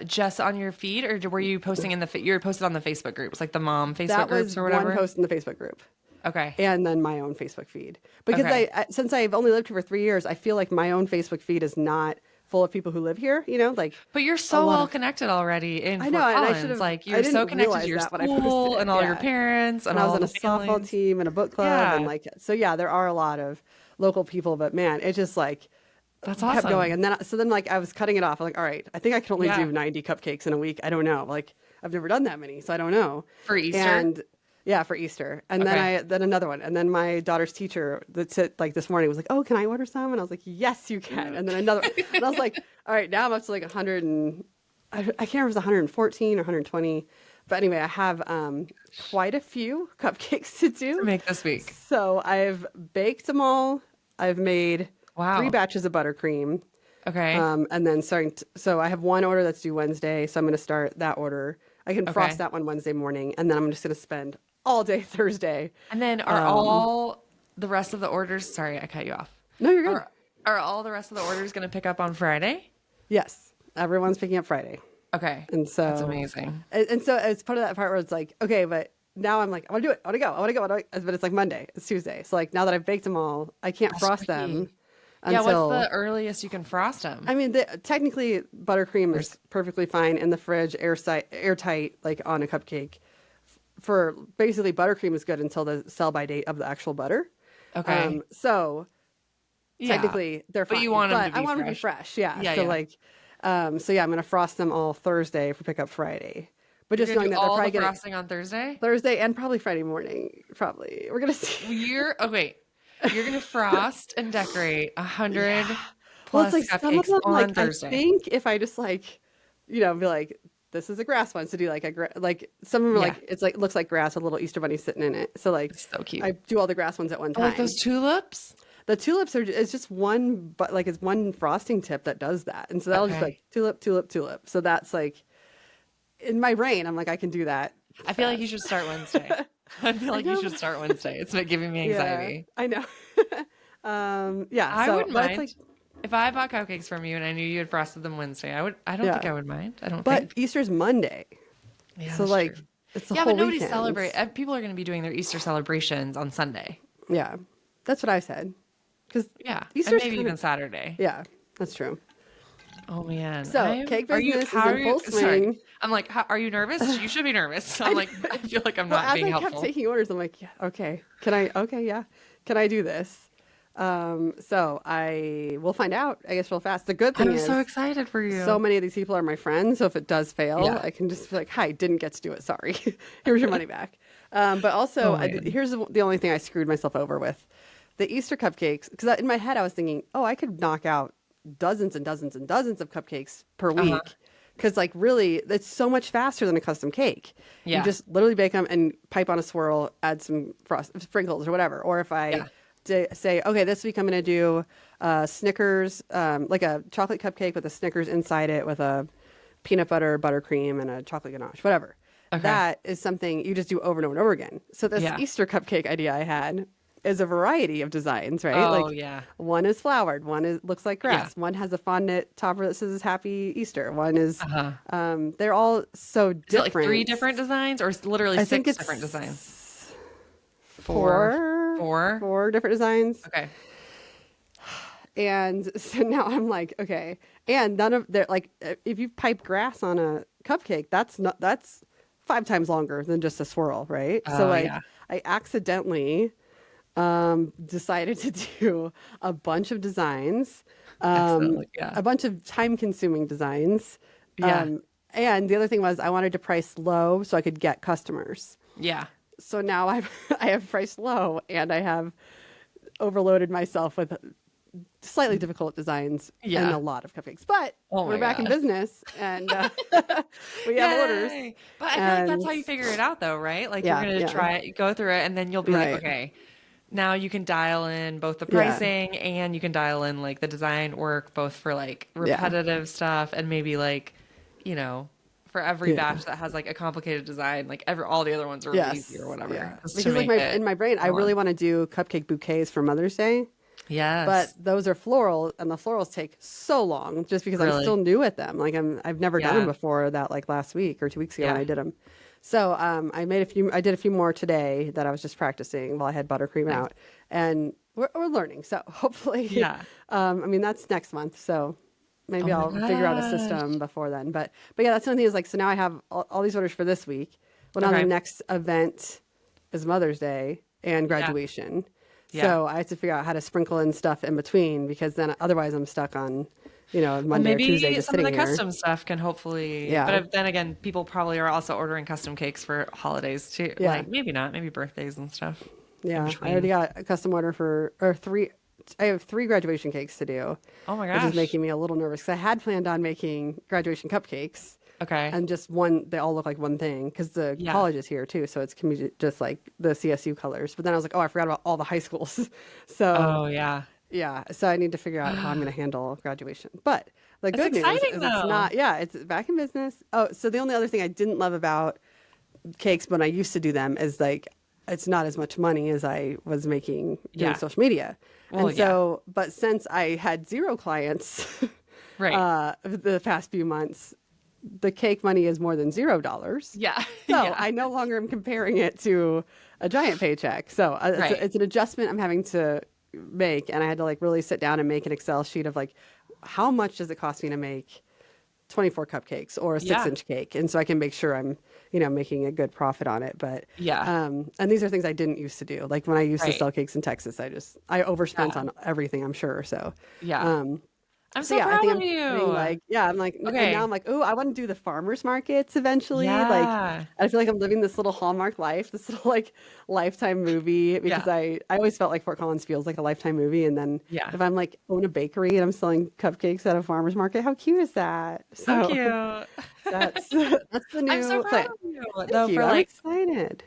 [SPEAKER 2] just on your feed, or were you posting you were posted on the Facebook groups, like the mom Facebook
[SPEAKER 1] that
[SPEAKER 2] groups
[SPEAKER 1] was
[SPEAKER 2] or whatever?
[SPEAKER 1] one post in the Facebook group.
[SPEAKER 2] Okay.
[SPEAKER 1] And then my own Facebook feed. Because
[SPEAKER 2] Okay.
[SPEAKER 1] since I've only lived here for 3 years, I feel like my own Facebook feed is not full of people who live here, like.
[SPEAKER 2] But you're so
[SPEAKER 1] lot
[SPEAKER 2] well
[SPEAKER 1] of-
[SPEAKER 2] connected already in
[SPEAKER 1] I
[SPEAKER 2] Fort
[SPEAKER 1] know, and I
[SPEAKER 2] Collins.
[SPEAKER 1] should've-
[SPEAKER 2] Like
[SPEAKER 1] I
[SPEAKER 2] you're so
[SPEAKER 1] didn't
[SPEAKER 2] connected
[SPEAKER 1] realize
[SPEAKER 2] to your
[SPEAKER 1] that when I
[SPEAKER 2] school
[SPEAKER 1] posted it,
[SPEAKER 2] and all your
[SPEAKER 1] yeah.
[SPEAKER 2] parents and
[SPEAKER 1] And I was
[SPEAKER 2] all
[SPEAKER 1] on a
[SPEAKER 2] the
[SPEAKER 1] softball
[SPEAKER 2] families.
[SPEAKER 1] team and a book club,
[SPEAKER 2] Yeah.
[SPEAKER 1] and so yeah, there are a lot of local people, but man, it just
[SPEAKER 2] That's
[SPEAKER 1] kept
[SPEAKER 2] awesome.
[SPEAKER 1] going. And then I was cutting it off. I'm like, all right, I think I can only
[SPEAKER 2] Yeah.
[SPEAKER 1] do 90 cupcakes in a week. I don't know. Like, I've never done that many, so I don't know.
[SPEAKER 2] For Easter?
[SPEAKER 1] And yeah, for Easter. And
[SPEAKER 2] Okay.
[SPEAKER 1] then another one. And then my daughter's teacher this morning was like, oh, can I order some? And I was like, yes, you can. And then another one. And I was like, all right, now I'm up to like 100 and I can't remember if it was 114 or 120. But anyway, I have quite a few cupcakes to do.
[SPEAKER 2] To make this week.
[SPEAKER 1] So I've baked them all. I've made
[SPEAKER 2] Wow.
[SPEAKER 1] 3 batches of buttercream.
[SPEAKER 2] Okay.
[SPEAKER 1] And then so I have one order that's due Wednesday. So I'm going to start that order. I can frost that one Wednesday morning. And then I'm just going to spend all day Thursday.
[SPEAKER 2] And then are all the rest of the orders, sorry, I cut you off.
[SPEAKER 1] No, you're good.
[SPEAKER 2] Are all the rest of the orders going to pick up on Friday?
[SPEAKER 1] Yes. Everyone's picking up Friday.
[SPEAKER 2] Okay.
[SPEAKER 1] And so
[SPEAKER 2] That's amazing.
[SPEAKER 1] And so it's part of that part where it's like, okay, but now I'm like, I want to do it. I want to go. I want to go. But it's like Monday. It's Tuesday. So like now that I've baked them all, I can't frost them until.
[SPEAKER 2] Yeah, what's the earliest you can frost them?
[SPEAKER 1] I mean, technically buttercream is perfectly fine in the fridge, airtight, like on a cupcake. For basically buttercream is good until the sell-by date of the actual butter.
[SPEAKER 2] Okay.
[SPEAKER 1] So
[SPEAKER 2] Yeah.
[SPEAKER 1] technically they're fine.
[SPEAKER 2] But you want them to be
[SPEAKER 1] I want them to be fresh. Yeah. So I'm going to frost them all Thursday for pickup Friday. But just
[SPEAKER 2] You're gonna
[SPEAKER 1] knowing
[SPEAKER 2] do
[SPEAKER 1] that they're
[SPEAKER 2] all
[SPEAKER 1] probably
[SPEAKER 2] the
[SPEAKER 1] getting
[SPEAKER 2] frosting on Thursday?
[SPEAKER 1] Thursday and probably Friday morning. Probably. We're going to see.
[SPEAKER 2] You're gonna frost and decorate 100
[SPEAKER 1] Well,
[SPEAKER 2] plus
[SPEAKER 1] it's like some of
[SPEAKER 2] cupcakes
[SPEAKER 1] them,
[SPEAKER 2] on Thursday.
[SPEAKER 1] I think if I just be like, this is a grass one. So do some of them are
[SPEAKER 2] Yeah.
[SPEAKER 1] it's like, looks like grass with a little Easter bunny sitting in it. So
[SPEAKER 2] It's so cute.
[SPEAKER 1] I do all the grass ones at one time.
[SPEAKER 2] Like those tulips?
[SPEAKER 1] The tulips it's just one, but it's one frosting tip that does that. And so that'll just be
[SPEAKER 2] Okay.
[SPEAKER 1] like tulip, tulip, tulip. So that's like, in my brain, I'm like, I can do that.
[SPEAKER 2] I feel like you should start Wednesday. I feel like you should start Wednesday. It's giving me anxiety.
[SPEAKER 1] Yeah, I know. Yeah.
[SPEAKER 2] I
[SPEAKER 1] so,
[SPEAKER 2] wouldn't
[SPEAKER 1] but it's
[SPEAKER 2] mind. If I bought cupcakes from you and I knew you had frosted them Wednesday, I don't
[SPEAKER 1] Yeah.
[SPEAKER 2] think I would mind. I don't
[SPEAKER 1] but
[SPEAKER 2] think.
[SPEAKER 1] Easter's Monday.
[SPEAKER 2] Yeah,
[SPEAKER 1] So
[SPEAKER 2] that's true.
[SPEAKER 1] it's the
[SPEAKER 2] Yeah,
[SPEAKER 1] whole
[SPEAKER 2] but nobody
[SPEAKER 1] weekend.
[SPEAKER 2] celebrate. People are going to be doing their Easter celebrations on Sunday.
[SPEAKER 1] Yeah. That's what I said. Because
[SPEAKER 2] Yeah,
[SPEAKER 1] Easter's
[SPEAKER 2] and maybe
[SPEAKER 1] kind
[SPEAKER 2] even
[SPEAKER 1] of-
[SPEAKER 2] Saturday.
[SPEAKER 1] Yeah, that's true.
[SPEAKER 2] Oh man.
[SPEAKER 1] So, cake
[SPEAKER 2] are you,
[SPEAKER 1] business is
[SPEAKER 2] how
[SPEAKER 1] in
[SPEAKER 2] are you,
[SPEAKER 1] full
[SPEAKER 2] sorry.
[SPEAKER 1] swing.
[SPEAKER 2] I'm like, are you nervous? You should be nervous. I'm like, I feel like I'm not
[SPEAKER 1] as
[SPEAKER 2] being
[SPEAKER 1] I
[SPEAKER 2] helpful.
[SPEAKER 1] kept taking orders, I'm like, yeah, okay. Can I do this? So I will find out, I guess, real fast. The good thing
[SPEAKER 2] I'm so
[SPEAKER 1] is
[SPEAKER 2] excited for
[SPEAKER 1] so
[SPEAKER 2] you.
[SPEAKER 1] many of these people are my friends. So if it does fail,
[SPEAKER 2] Yeah.
[SPEAKER 1] I can just be like, hi, didn't get to do it. Sorry. Here's your money back. But also,
[SPEAKER 2] Oh man.
[SPEAKER 1] here's the only thing I screwed myself over with the Easter cupcakes. Because in my head, I was thinking, oh, I could knock out dozens and dozens and dozens of cupcakes per
[SPEAKER 2] Uh-huh.
[SPEAKER 1] week. Because, like, really, it's so much faster than a custom cake. You
[SPEAKER 2] Yeah.
[SPEAKER 1] just literally bake them and pipe on a swirl, add some sprinkles or whatever. Or if I
[SPEAKER 2] Yeah.
[SPEAKER 1] say, okay, this week I'm going to do Snickers, like a chocolate cupcake with a Snickers inside it with a peanut butter, buttercream, and a chocolate ganache, whatever.
[SPEAKER 2] Okay.
[SPEAKER 1] That is something you just do over and over and over again. So this
[SPEAKER 2] Yeah.
[SPEAKER 1] Easter cupcake idea I had is a variety of designs, right?
[SPEAKER 2] Oh
[SPEAKER 1] Like
[SPEAKER 2] yeah.
[SPEAKER 1] one is flowered, one is looks like
[SPEAKER 2] Yeah.
[SPEAKER 1] grass, one has a fondant topper that says Happy Easter, one is
[SPEAKER 2] Uh-huh.
[SPEAKER 1] they're all so
[SPEAKER 2] Is it like three
[SPEAKER 1] different.
[SPEAKER 2] different designs or literally
[SPEAKER 1] I think
[SPEAKER 2] six different designs?
[SPEAKER 1] it's
[SPEAKER 2] Four.
[SPEAKER 1] four
[SPEAKER 2] Four?
[SPEAKER 1] four different designs.
[SPEAKER 2] Okay.
[SPEAKER 1] And so now I'm like, okay. And none of they're like, if you pipe grass on a cupcake, that's 5 times longer than just a swirl, right? So
[SPEAKER 2] Oh
[SPEAKER 1] like,
[SPEAKER 2] yeah.
[SPEAKER 1] I accidentally decided to do a bunch of designs,
[SPEAKER 2] Accidentally. Yeah.
[SPEAKER 1] a bunch of time-consuming designs.
[SPEAKER 2] Yeah.
[SPEAKER 1] Um, and the other thing was I wanted to price low so I could get customers.
[SPEAKER 2] Yeah.
[SPEAKER 1] So now I have priced low and I have overloaded myself with slightly difficult designs and a
[SPEAKER 2] Yeah.
[SPEAKER 1] lot of cupcakes. But
[SPEAKER 2] Oh
[SPEAKER 1] we're
[SPEAKER 2] my
[SPEAKER 1] back in
[SPEAKER 2] gosh.
[SPEAKER 1] business and we have orders.
[SPEAKER 2] Yay. But I feel like that's
[SPEAKER 1] And
[SPEAKER 2] how you figure it out though, right? Like you're
[SPEAKER 1] yeah,
[SPEAKER 2] gonna
[SPEAKER 1] yeah,
[SPEAKER 2] try it, go through it, and then you'll be like,
[SPEAKER 1] right.
[SPEAKER 2] okay, now you can dial in both the
[SPEAKER 1] Yeah,
[SPEAKER 2] pricing and you can dial in like the design work, both for like
[SPEAKER 1] yeah,
[SPEAKER 2] repetitive stuff and maybe like, you know, for every
[SPEAKER 1] yeah.
[SPEAKER 2] batch that has like a complicated design, like all the other ones are really easy or
[SPEAKER 1] Yes,
[SPEAKER 2] whatever,
[SPEAKER 1] yeah.
[SPEAKER 2] just to
[SPEAKER 1] Because like
[SPEAKER 2] make
[SPEAKER 1] my
[SPEAKER 2] it
[SPEAKER 1] in my brain, I
[SPEAKER 2] go
[SPEAKER 1] really
[SPEAKER 2] on.
[SPEAKER 1] want to do cupcake bouquets for Mother's Day. But
[SPEAKER 2] Yes.
[SPEAKER 1] those are floral, and the florals take so long just because I'm still
[SPEAKER 2] Really.
[SPEAKER 1] new at them. Like I've never done them
[SPEAKER 2] Yeah.
[SPEAKER 1] before that like last week or 2 weeks ago when
[SPEAKER 2] Yeah.
[SPEAKER 1] I did them. So I did a few more today that I was just practicing while I had buttercream
[SPEAKER 2] Nice.
[SPEAKER 1] out, and we're learning. So hopefully,
[SPEAKER 2] Yeah.
[SPEAKER 1] I mean that's next month. So
[SPEAKER 2] Oh
[SPEAKER 1] maybe
[SPEAKER 2] my
[SPEAKER 1] I'll figure out a system
[SPEAKER 2] gosh.
[SPEAKER 1] before then. But yeah, that's the only thing is like so now I have all these orders for this week. Well, now the
[SPEAKER 2] Okay.
[SPEAKER 1] next event is Mother's Day and
[SPEAKER 2] Yeah.
[SPEAKER 1] graduation.
[SPEAKER 2] Yeah.
[SPEAKER 1] So I have to figure out how to sprinkle in stuff in between because then otherwise I'm stuck on,
[SPEAKER 2] Well,
[SPEAKER 1] Monday or Tuesday
[SPEAKER 2] maybe
[SPEAKER 1] just
[SPEAKER 2] some of
[SPEAKER 1] sitting
[SPEAKER 2] the
[SPEAKER 1] here.
[SPEAKER 2] custom stuff can hopefully,
[SPEAKER 1] Yeah.
[SPEAKER 2] then again, people probably are also ordering custom cakes for holidays too.
[SPEAKER 1] Yeah.
[SPEAKER 2] Like maybe not, maybe birthdays and stuff in
[SPEAKER 1] Yeah. I already
[SPEAKER 2] between.
[SPEAKER 1] got a custom order or three. I have 3 graduation cakes to do,
[SPEAKER 2] Oh my
[SPEAKER 1] which is
[SPEAKER 2] gosh.
[SPEAKER 1] making me a little nervous because I had planned on making graduation cupcakes
[SPEAKER 2] Okay.
[SPEAKER 1] and just one, they all look like one thing because the
[SPEAKER 2] Yeah.
[SPEAKER 1] college is here too. So it's can be just like the CSU colors. But then I was like, oh, I forgot about all the high schools. So
[SPEAKER 2] Oh yeah.
[SPEAKER 1] yeah, so I need to figure out how I'm going to handle graduation. But the
[SPEAKER 2] That's
[SPEAKER 1] good news
[SPEAKER 2] exciting
[SPEAKER 1] is it's
[SPEAKER 2] though.
[SPEAKER 1] not, yeah, it's back in business. Oh, so the only other thing I didn't love about cakes when I used to do them is like it's not as much money as I was making doing
[SPEAKER 2] Yeah.
[SPEAKER 1] social media.
[SPEAKER 2] Well,
[SPEAKER 1] And
[SPEAKER 2] yeah.
[SPEAKER 1] so, but since I had zero clients
[SPEAKER 2] Right.
[SPEAKER 1] the past few months, the cake money is more than $0.
[SPEAKER 2] Yeah.
[SPEAKER 1] So
[SPEAKER 2] Yeah.
[SPEAKER 1] I no longer am comparing it to a giant paycheck. So
[SPEAKER 2] Right.
[SPEAKER 1] it's an adjustment I'm having to make. And I had to like really sit down and make an Excel sheet of like, how much does it cost me to make 24 cupcakes or a six
[SPEAKER 2] Yeah.
[SPEAKER 1] inch cake? And so I can make sure I'm, making a good profit on it. But,
[SPEAKER 2] Yeah.
[SPEAKER 1] and these are things I didn't used to do. Like when I used to
[SPEAKER 2] Right.
[SPEAKER 1] sell cakes in Texas, I overspent
[SPEAKER 2] Yeah.
[SPEAKER 1] on everything, I'm sure. So,
[SPEAKER 2] Yeah.
[SPEAKER 1] um,
[SPEAKER 2] I'm
[SPEAKER 1] so
[SPEAKER 2] so
[SPEAKER 1] yeah, I
[SPEAKER 2] proud
[SPEAKER 1] think
[SPEAKER 2] of
[SPEAKER 1] I'm doing
[SPEAKER 2] you.
[SPEAKER 1] like, yeah, I'm like, and now
[SPEAKER 2] Okay.
[SPEAKER 1] I'm like, oh, I want to do the farmers markets eventually. Like,
[SPEAKER 2] Yeah.
[SPEAKER 1] I feel like I'm living this little Hallmark life, this little like lifetime movie because
[SPEAKER 2] Yeah.
[SPEAKER 1] I always felt like Fort Collins feels like a lifetime movie. And then
[SPEAKER 2] Yeah.
[SPEAKER 1] if I'm like own a bakery and I'm selling cupcakes at a farmers market, how cute is that?
[SPEAKER 2] So
[SPEAKER 1] So
[SPEAKER 2] cute.
[SPEAKER 1] that's that's the
[SPEAKER 2] I'm so
[SPEAKER 1] new
[SPEAKER 2] proud
[SPEAKER 1] plan.
[SPEAKER 2] of you
[SPEAKER 1] Thank
[SPEAKER 2] though
[SPEAKER 1] you.
[SPEAKER 2] for
[SPEAKER 1] I'm
[SPEAKER 2] like
[SPEAKER 1] excited.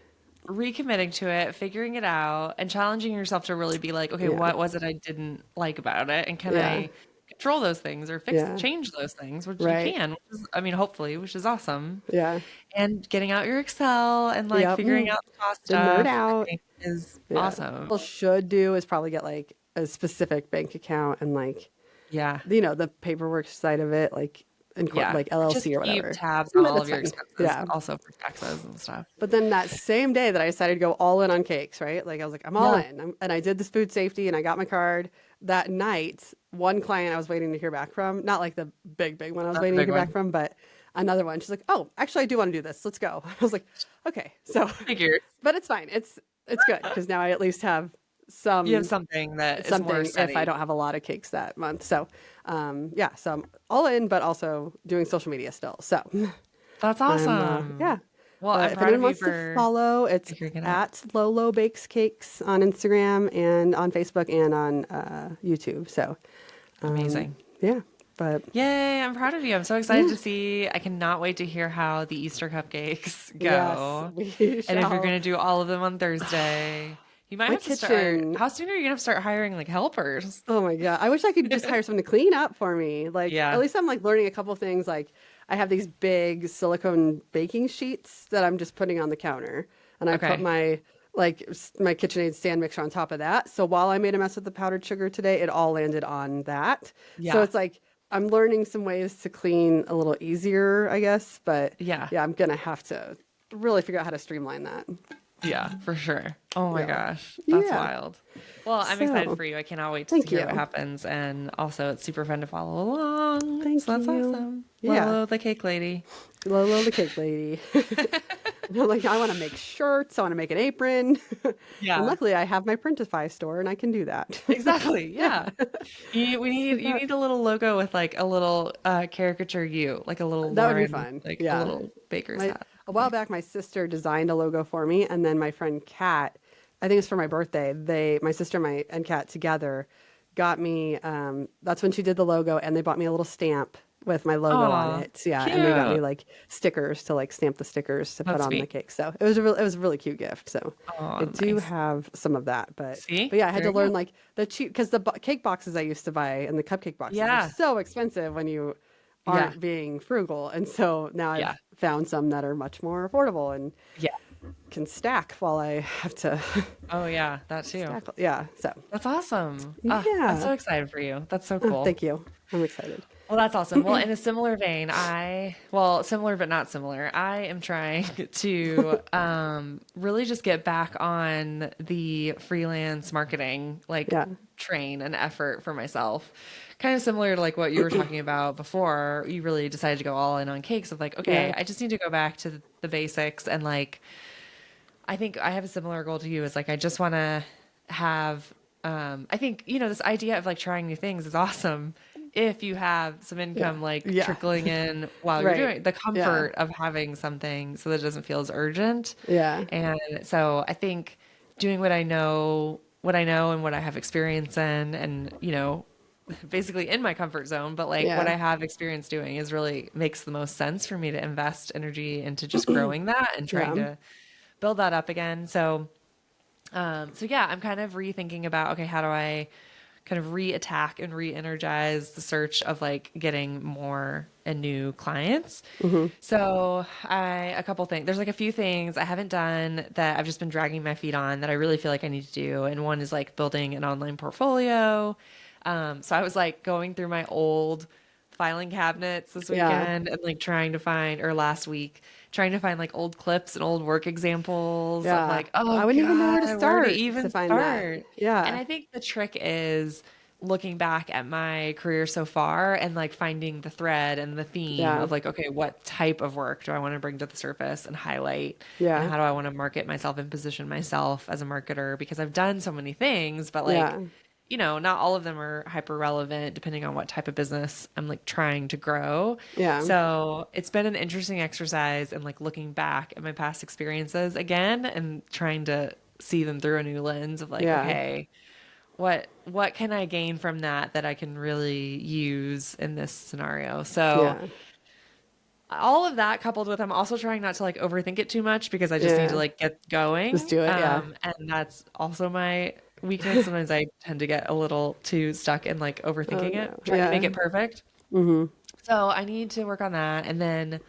[SPEAKER 2] recommitting to it, figuring it out, and challenging yourself to really be like, okay,
[SPEAKER 1] Yeah.
[SPEAKER 2] what was it I didn't like about it? And can
[SPEAKER 1] Yeah.
[SPEAKER 2] I control those things or
[SPEAKER 1] Yeah.
[SPEAKER 2] change those things, which you
[SPEAKER 1] Right.
[SPEAKER 2] can, which is, I mean, hopefully, which is awesome.
[SPEAKER 1] Yeah.
[SPEAKER 2] And getting out your Excel and like
[SPEAKER 1] Yep.
[SPEAKER 2] figuring out the cost
[SPEAKER 1] The nerd
[SPEAKER 2] stuff, I
[SPEAKER 1] out.
[SPEAKER 2] think is
[SPEAKER 1] Yeah.
[SPEAKER 2] awesome.
[SPEAKER 1] What should do is probably get like a specific bank account and like
[SPEAKER 2] Yeah.
[SPEAKER 1] the paperwork side of it, like
[SPEAKER 2] Yeah.
[SPEAKER 1] like
[SPEAKER 2] Or just
[SPEAKER 1] LLC or
[SPEAKER 2] keep
[SPEAKER 1] whatever.
[SPEAKER 2] tabs on
[SPEAKER 1] But
[SPEAKER 2] all of
[SPEAKER 1] that's
[SPEAKER 2] your
[SPEAKER 1] fine.
[SPEAKER 2] expenses
[SPEAKER 1] Yeah.
[SPEAKER 2] also for taxes and stuff.
[SPEAKER 1] But then that same day that I decided to go all in on cakes, right? Like I was like, I'm all
[SPEAKER 2] Yeah.
[SPEAKER 1] in. And I did this food safety and I got my card. That night, one client I was waiting to hear back from, not like the big one I was
[SPEAKER 2] That's a
[SPEAKER 1] waiting to
[SPEAKER 2] big
[SPEAKER 1] hear back
[SPEAKER 2] one.
[SPEAKER 1] from, but another one. She's like, oh, actually, I do want to do this. Let's go. I was like, okay. So,
[SPEAKER 2] Figures.
[SPEAKER 1] but it's fine. It's good because now I at least have
[SPEAKER 2] You have
[SPEAKER 1] some
[SPEAKER 2] something that is more
[SPEAKER 1] something if I
[SPEAKER 2] steady.
[SPEAKER 1] don't have a lot of cakes that month. So, yeah, so I'm all in, but also doing social media still. So
[SPEAKER 2] That's
[SPEAKER 1] yeah.
[SPEAKER 2] awesome. Well,
[SPEAKER 1] But
[SPEAKER 2] I'm
[SPEAKER 1] if
[SPEAKER 2] proud
[SPEAKER 1] anyone
[SPEAKER 2] of you
[SPEAKER 1] wants to
[SPEAKER 2] for
[SPEAKER 1] follow, it's
[SPEAKER 2] figuring it out.
[SPEAKER 1] at Lolo Bakes Cakes on Instagram and on Facebook and on YouTube. So,
[SPEAKER 2] Amazing.
[SPEAKER 1] yeah, but
[SPEAKER 2] Yay, I'm proud of you. I'm so excited
[SPEAKER 1] yeah,
[SPEAKER 2] to see. I cannot wait to hear how the Easter cupcakes
[SPEAKER 1] yes,
[SPEAKER 2] go.
[SPEAKER 1] we
[SPEAKER 2] And if you're
[SPEAKER 1] shall.
[SPEAKER 2] going to do all of them on Thursday, you might
[SPEAKER 1] My
[SPEAKER 2] have to start.
[SPEAKER 1] kitchen.
[SPEAKER 2] How soon are you going to have to start hiring like helpers?
[SPEAKER 1] Oh my God. I wish I could just hire someone to clean up for me. Like, at
[SPEAKER 2] Yeah.
[SPEAKER 1] least I'm like learning a couple of things. Like, I have these big silicone baking sheets that I'm just putting on the counter. And I put
[SPEAKER 2] Okay.
[SPEAKER 1] my my KitchenAid stand mixer on top of that. So while I made a mess with the powdered sugar today, it all landed on that. So
[SPEAKER 2] Yeah.
[SPEAKER 1] it's like I'm learning some ways to clean a little easier, I guess. But
[SPEAKER 2] Yeah.
[SPEAKER 1] yeah, I'm gonna have to really figure out how to streamline that.
[SPEAKER 2] Yeah, for sure. Oh my
[SPEAKER 1] Yeah.
[SPEAKER 2] gosh, that's
[SPEAKER 1] Yeah.
[SPEAKER 2] wild. Well, I'm excited
[SPEAKER 1] So
[SPEAKER 2] for you. I cannot wait to
[SPEAKER 1] thank
[SPEAKER 2] hear what
[SPEAKER 1] you.
[SPEAKER 2] happens. And also, it's super fun to follow along.
[SPEAKER 1] Thank
[SPEAKER 2] So that's
[SPEAKER 1] you.
[SPEAKER 2] awesome.
[SPEAKER 1] Yeah.
[SPEAKER 2] Lolo, the cake lady.
[SPEAKER 1] Lolo the cake lady. And I'm like, I want to make shirts. I want to make an apron. And
[SPEAKER 2] Yeah,
[SPEAKER 1] luckily, I have my Printify store and I can do that.
[SPEAKER 2] exactly.
[SPEAKER 1] Yeah.
[SPEAKER 2] Yeah.
[SPEAKER 1] So
[SPEAKER 2] You need a little logo with like a little caricature you, like a little
[SPEAKER 1] that would be
[SPEAKER 2] Lauren,
[SPEAKER 1] fun.
[SPEAKER 2] like a
[SPEAKER 1] Yeah.
[SPEAKER 2] little baker's
[SPEAKER 1] My
[SPEAKER 2] hat.
[SPEAKER 1] a while back, my sister designed a logo for me, and then my friend Kat, I think it's for my birthday. My sister, and Kat together, got me. That's when she did the logo, and they bought me a little stamp with my logo on
[SPEAKER 2] Oh,
[SPEAKER 1] it. Yeah, and they got me
[SPEAKER 2] cute.
[SPEAKER 1] like stickers to like stamp the stickers to put
[SPEAKER 2] That's
[SPEAKER 1] on the
[SPEAKER 2] sweet.
[SPEAKER 1] cake. So it was a really cute gift. So
[SPEAKER 2] Oh,
[SPEAKER 1] I do
[SPEAKER 2] nice.
[SPEAKER 1] have some of that,
[SPEAKER 2] See,
[SPEAKER 1] but yeah, I had
[SPEAKER 2] there
[SPEAKER 1] to
[SPEAKER 2] you go.
[SPEAKER 1] learn like the cheap because the cake boxes I used to buy and the cupcake boxes were
[SPEAKER 2] Yeah.
[SPEAKER 1] so expensive when you
[SPEAKER 2] Yeah.
[SPEAKER 1] aren't being frugal. And so now
[SPEAKER 2] Yeah.
[SPEAKER 1] I've found some that are much more affordable and
[SPEAKER 2] Yeah.
[SPEAKER 1] can stack while I have to
[SPEAKER 2] Oh, yeah. That too.
[SPEAKER 1] stack. Yeah. So,
[SPEAKER 2] That's awesome. Ah, I'm
[SPEAKER 1] yeah.
[SPEAKER 2] so excited for you. That's so
[SPEAKER 1] Oh,
[SPEAKER 2] cool.
[SPEAKER 1] thank you. I'm excited.
[SPEAKER 2] Well, that's awesome. Well, in a similar vein, well, similar but not similar, I am trying to really just get back on the freelance marketing like
[SPEAKER 1] Yeah.
[SPEAKER 2] train and effort for myself. Kind of similar to like what you were talking about before you really decided to go all in on cakes of like, okay,
[SPEAKER 1] Yeah.
[SPEAKER 2] I just need to go back to the basics and like I think I have a similar goal to you is like I just want to have I think you know this idea of like trying new things is awesome if you have some
[SPEAKER 1] Yeah.
[SPEAKER 2] income like
[SPEAKER 1] Yeah.
[SPEAKER 2] trickling in while you're
[SPEAKER 1] Right.
[SPEAKER 2] doing it. The
[SPEAKER 1] Yeah.
[SPEAKER 2] comfort of having something so that it doesn't feel as urgent.
[SPEAKER 1] Yeah.
[SPEAKER 2] And so I think doing what I know and what I have experience in and you know basically in my comfort zone, but like what
[SPEAKER 1] Yeah.
[SPEAKER 2] I have experience doing is really makes the most sense for me to invest energy into just growing that and trying
[SPEAKER 1] Yeah.
[SPEAKER 2] to build that up again. So, so yeah, I'm kind of rethinking about, okay, how do I kind of re-attack and re-energize the search of like getting more and new clients.
[SPEAKER 1] Hmm.
[SPEAKER 2] So a couple things, there's like a few things I haven't done that I've just been dragging my feet on that I really feel like I need to do. And one is like building an online portfolio. So I was like going through my old filing cabinets this
[SPEAKER 1] Yeah.
[SPEAKER 2] weekend and like trying to find, or last week, trying to find like old clips and old work examples of
[SPEAKER 1] Yeah.
[SPEAKER 2] like, oh
[SPEAKER 1] I wouldn't even know where to
[SPEAKER 2] God, where to
[SPEAKER 1] start to
[SPEAKER 2] even
[SPEAKER 1] find that.
[SPEAKER 2] start? And
[SPEAKER 1] Yeah.
[SPEAKER 2] I think the trick is looking back at my career so far and like finding the thread and the theme
[SPEAKER 1] Yeah.
[SPEAKER 2] of like, okay, what type of work do I want to bring to the surface and highlight? And
[SPEAKER 1] Yeah.
[SPEAKER 2] how do I want to market myself and position myself as a marketer? Because I've done so many things, but like,
[SPEAKER 1] Yeah.
[SPEAKER 2] you know, not all of them are hyper relevant depending on what type of business I'm like trying to grow.
[SPEAKER 1] Yeah.
[SPEAKER 2] So it's been an interesting exercise and like looking back at my past experiences again and trying to see them through a new lens of like,
[SPEAKER 1] Yeah.
[SPEAKER 2] okay, what can I gain from that I can really use in this scenario? So
[SPEAKER 1] Yeah.
[SPEAKER 2] all of that coupled with I'm also trying not to like overthink it too much because I just need to
[SPEAKER 1] Yeah.
[SPEAKER 2] like get
[SPEAKER 1] Just
[SPEAKER 2] going.
[SPEAKER 1] do it. Yeah.
[SPEAKER 2] And that's also my weakness. Sometimes I tend to get a little too stuck in like
[SPEAKER 1] Oh
[SPEAKER 2] overthinking it,
[SPEAKER 1] no.
[SPEAKER 2] trying to make
[SPEAKER 1] Yeah.
[SPEAKER 2] it perfect.
[SPEAKER 1] Hmm.
[SPEAKER 2] So I need to work on that. And then